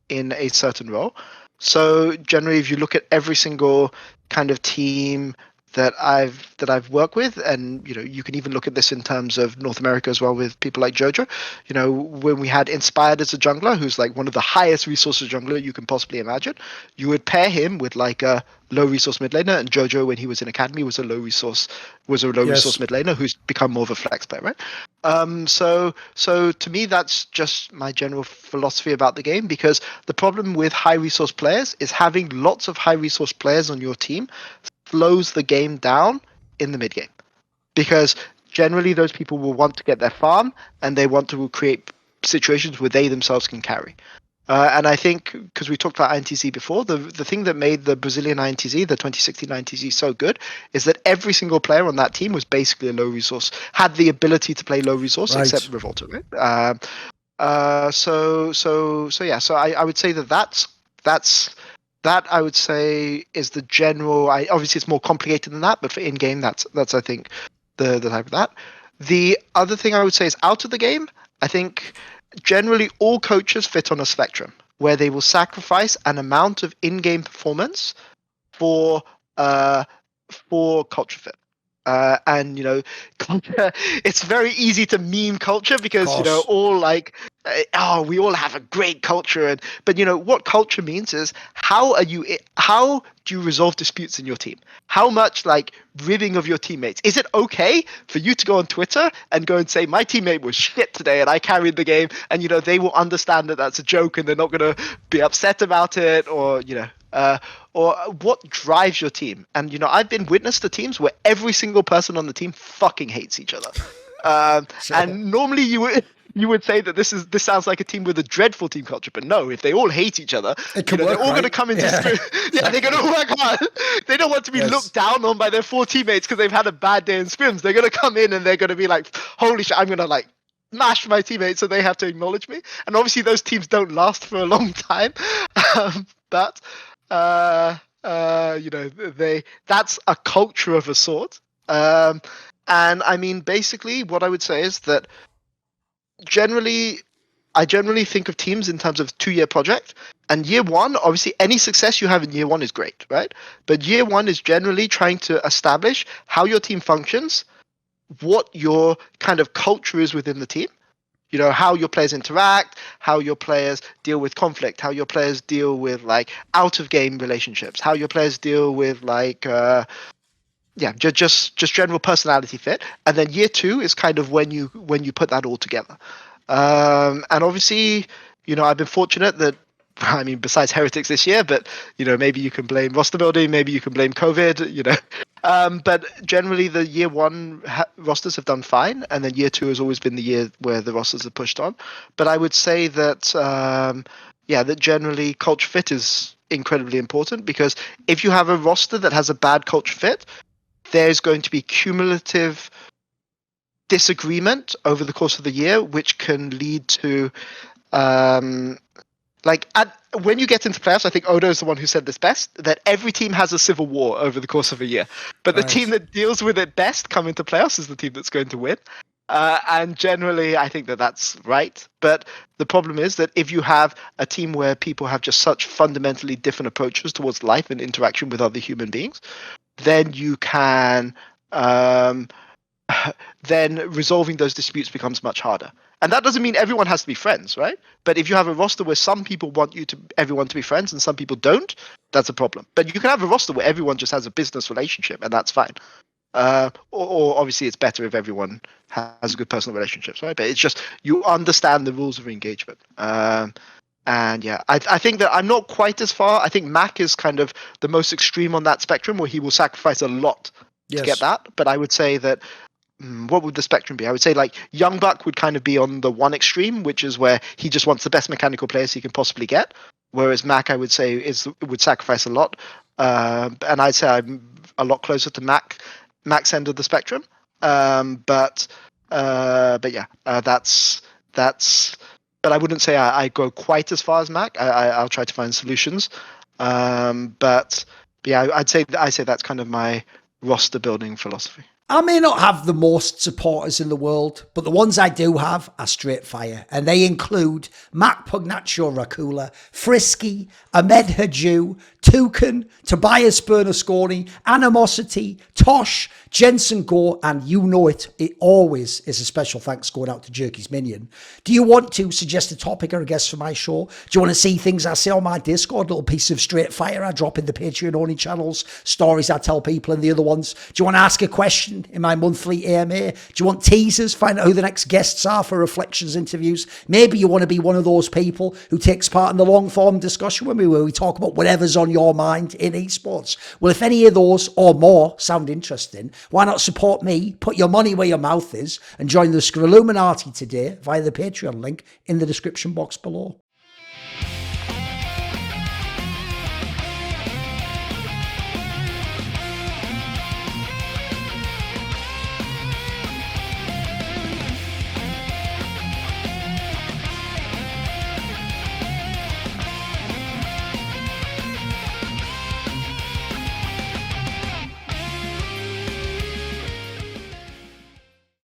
Speaker 3: in a certain role. So generally, if you look at every single kind of team that I've worked with, and you can even look at this in terms of North America as well with people like Jojo. When we had Inspired as a jungler, who's like one of the highest resources jungler you can possibly imagine, you would pair him with like a low resource mid laner, and Jojo when he was in academy was a low resource resource mid laner who's become more of a flex player, right? So to me that's just my general philosophy about the game, because the problem with high resource players is having lots of high resource players on your team slows the game down in the mid game, because generally those people will want to get their farm and they want to create situations where they themselves can carry. And I think, because we talked about INTZ before, the thing that made the Brazilian INTZ, the 2016 INTZ, so good is that every single player on that team was basically a low resource, had the ability to play low resource, except Revolta, right? So I would say that I would say is the general. Obviously it's more complicated than that, but for in game, that's I think the type of that. The other thing I would say is out of the game, I think generally all coaches fit on a spectrum where they will sacrifice an amount of in-game performance for culture fit. And culture, it's very easy to meme culture because all like we all have a great culture, but what culture means is how do you resolve disputes in your team? How much like ribbing of your teammates? Is it okay for you to go on Twitter and go and say my teammate was shit today and I carried the game, and they will understand that that's a joke and they're not going to be upset about it, or or what drives your team? And I've been witness to teams where every single person on the team fucking hates each other. And normally you would say that this sounds like a team with a dreadful team culture, but no, if they all hate each other, they're all going to come into they're going to work hard. They don't want to be looked down on by their 4 teammates because they've had a bad day in scrims. They're going to come in and they're going to be like, holy shit, I'm going to like mash my teammates, so they have to acknowledge me. And obviously those teams don't last for a long time, but that's a culture of a sort. And And I mean, basically, what I would say is that I generally think of teams in terms of 2-year project. And year one, obviously, any success you have in year one is great, right? But year one is generally trying to establish how your team functions, what your kind of culture is within the team. How your players interact, how your players deal with conflict, how your players deal with like out of game relationships, how your players deal with like just general personality fit. And then year two is kind of when you put that all together. And obviously, I've been fortunate that, I mean, besides Heretics this year, but maybe you can blame roster building, maybe you can blame COVID, but generally the year one rosters have done fine, and then year two has always been the year where the rosters are pushed on. But I would say that that generally culture fit is incredibly important, because if you have a roster that has a bad culture fit, there's going to be cumulative disagreement over the course of the year, which can lead to when you get into playoffs, I think Odo is the one who said this best, that every team has a civil war over the course of a year. But the team that deals with it best come into playoffs is the team that's going to win. And generally, I think that that's right. But the problem is that if you have a team where people have just such fundamentally different approaches towards life and interaction with other human beings, then you can then resolving those disputes becomes much harder. And that doesn't mean everyone has to be friends, right? But if you have a roster where some people want everyone to be friends and some people don't, that's a problem. But you can have a roster where everyone just has a business relationship, and that's fine. Or obviously it's better if everyone has good personal relationships, right? But it's just you understand the rules of engagement. And yeah, I think that I'm not quite as far. I think Mac is kind of the most extreme on that spectrum, where he will sacrifice a lot to get that. But I would say that what would the spectrum be? I would say like Young Buck would kind of be on the one extreme, which is where he just wants the best mechanical players he can possibly get. Whereas Mac, I would say, would sacrifice a lot. And I'd say I'm a lot closer to Mac's end of the spectrum. But yeah, that's. But I wouldn't say I go quite as far as Mac. I'll try to find solutions. But yeah, I say that's kind of my roster building philosophy.
Speaker 2: I may not have the most supporters in the world, but the ones I do have are straight fire, and they include Mac Pugnaccio Rakula, Frisky, Ahmed Haju, Toucan, Tobias Bernasconi, Animosity, Tosh, Jensen Gore, and you know it always is a special thanks going out to Jerky's Minion. Do you want to suggest a topic or a guest for my show? Do you want to see things I say on my Discord, little piece of straight fire I drop in the Patreon-only channels, stories I tell people in the other ones? Do you want to ask a question in my monthly AMA? Do you want teasers? Find out who the next guests are for Reflections interviews? Maybe you want to be one of those people who takes part in the long-form discussion with me where we talk about whatever's on your mind in esports. Well, if any of those or more sound interesting, why not support me, put your money where your mouth is, and join the Scrilluminati today via the Patreon link in the description box below.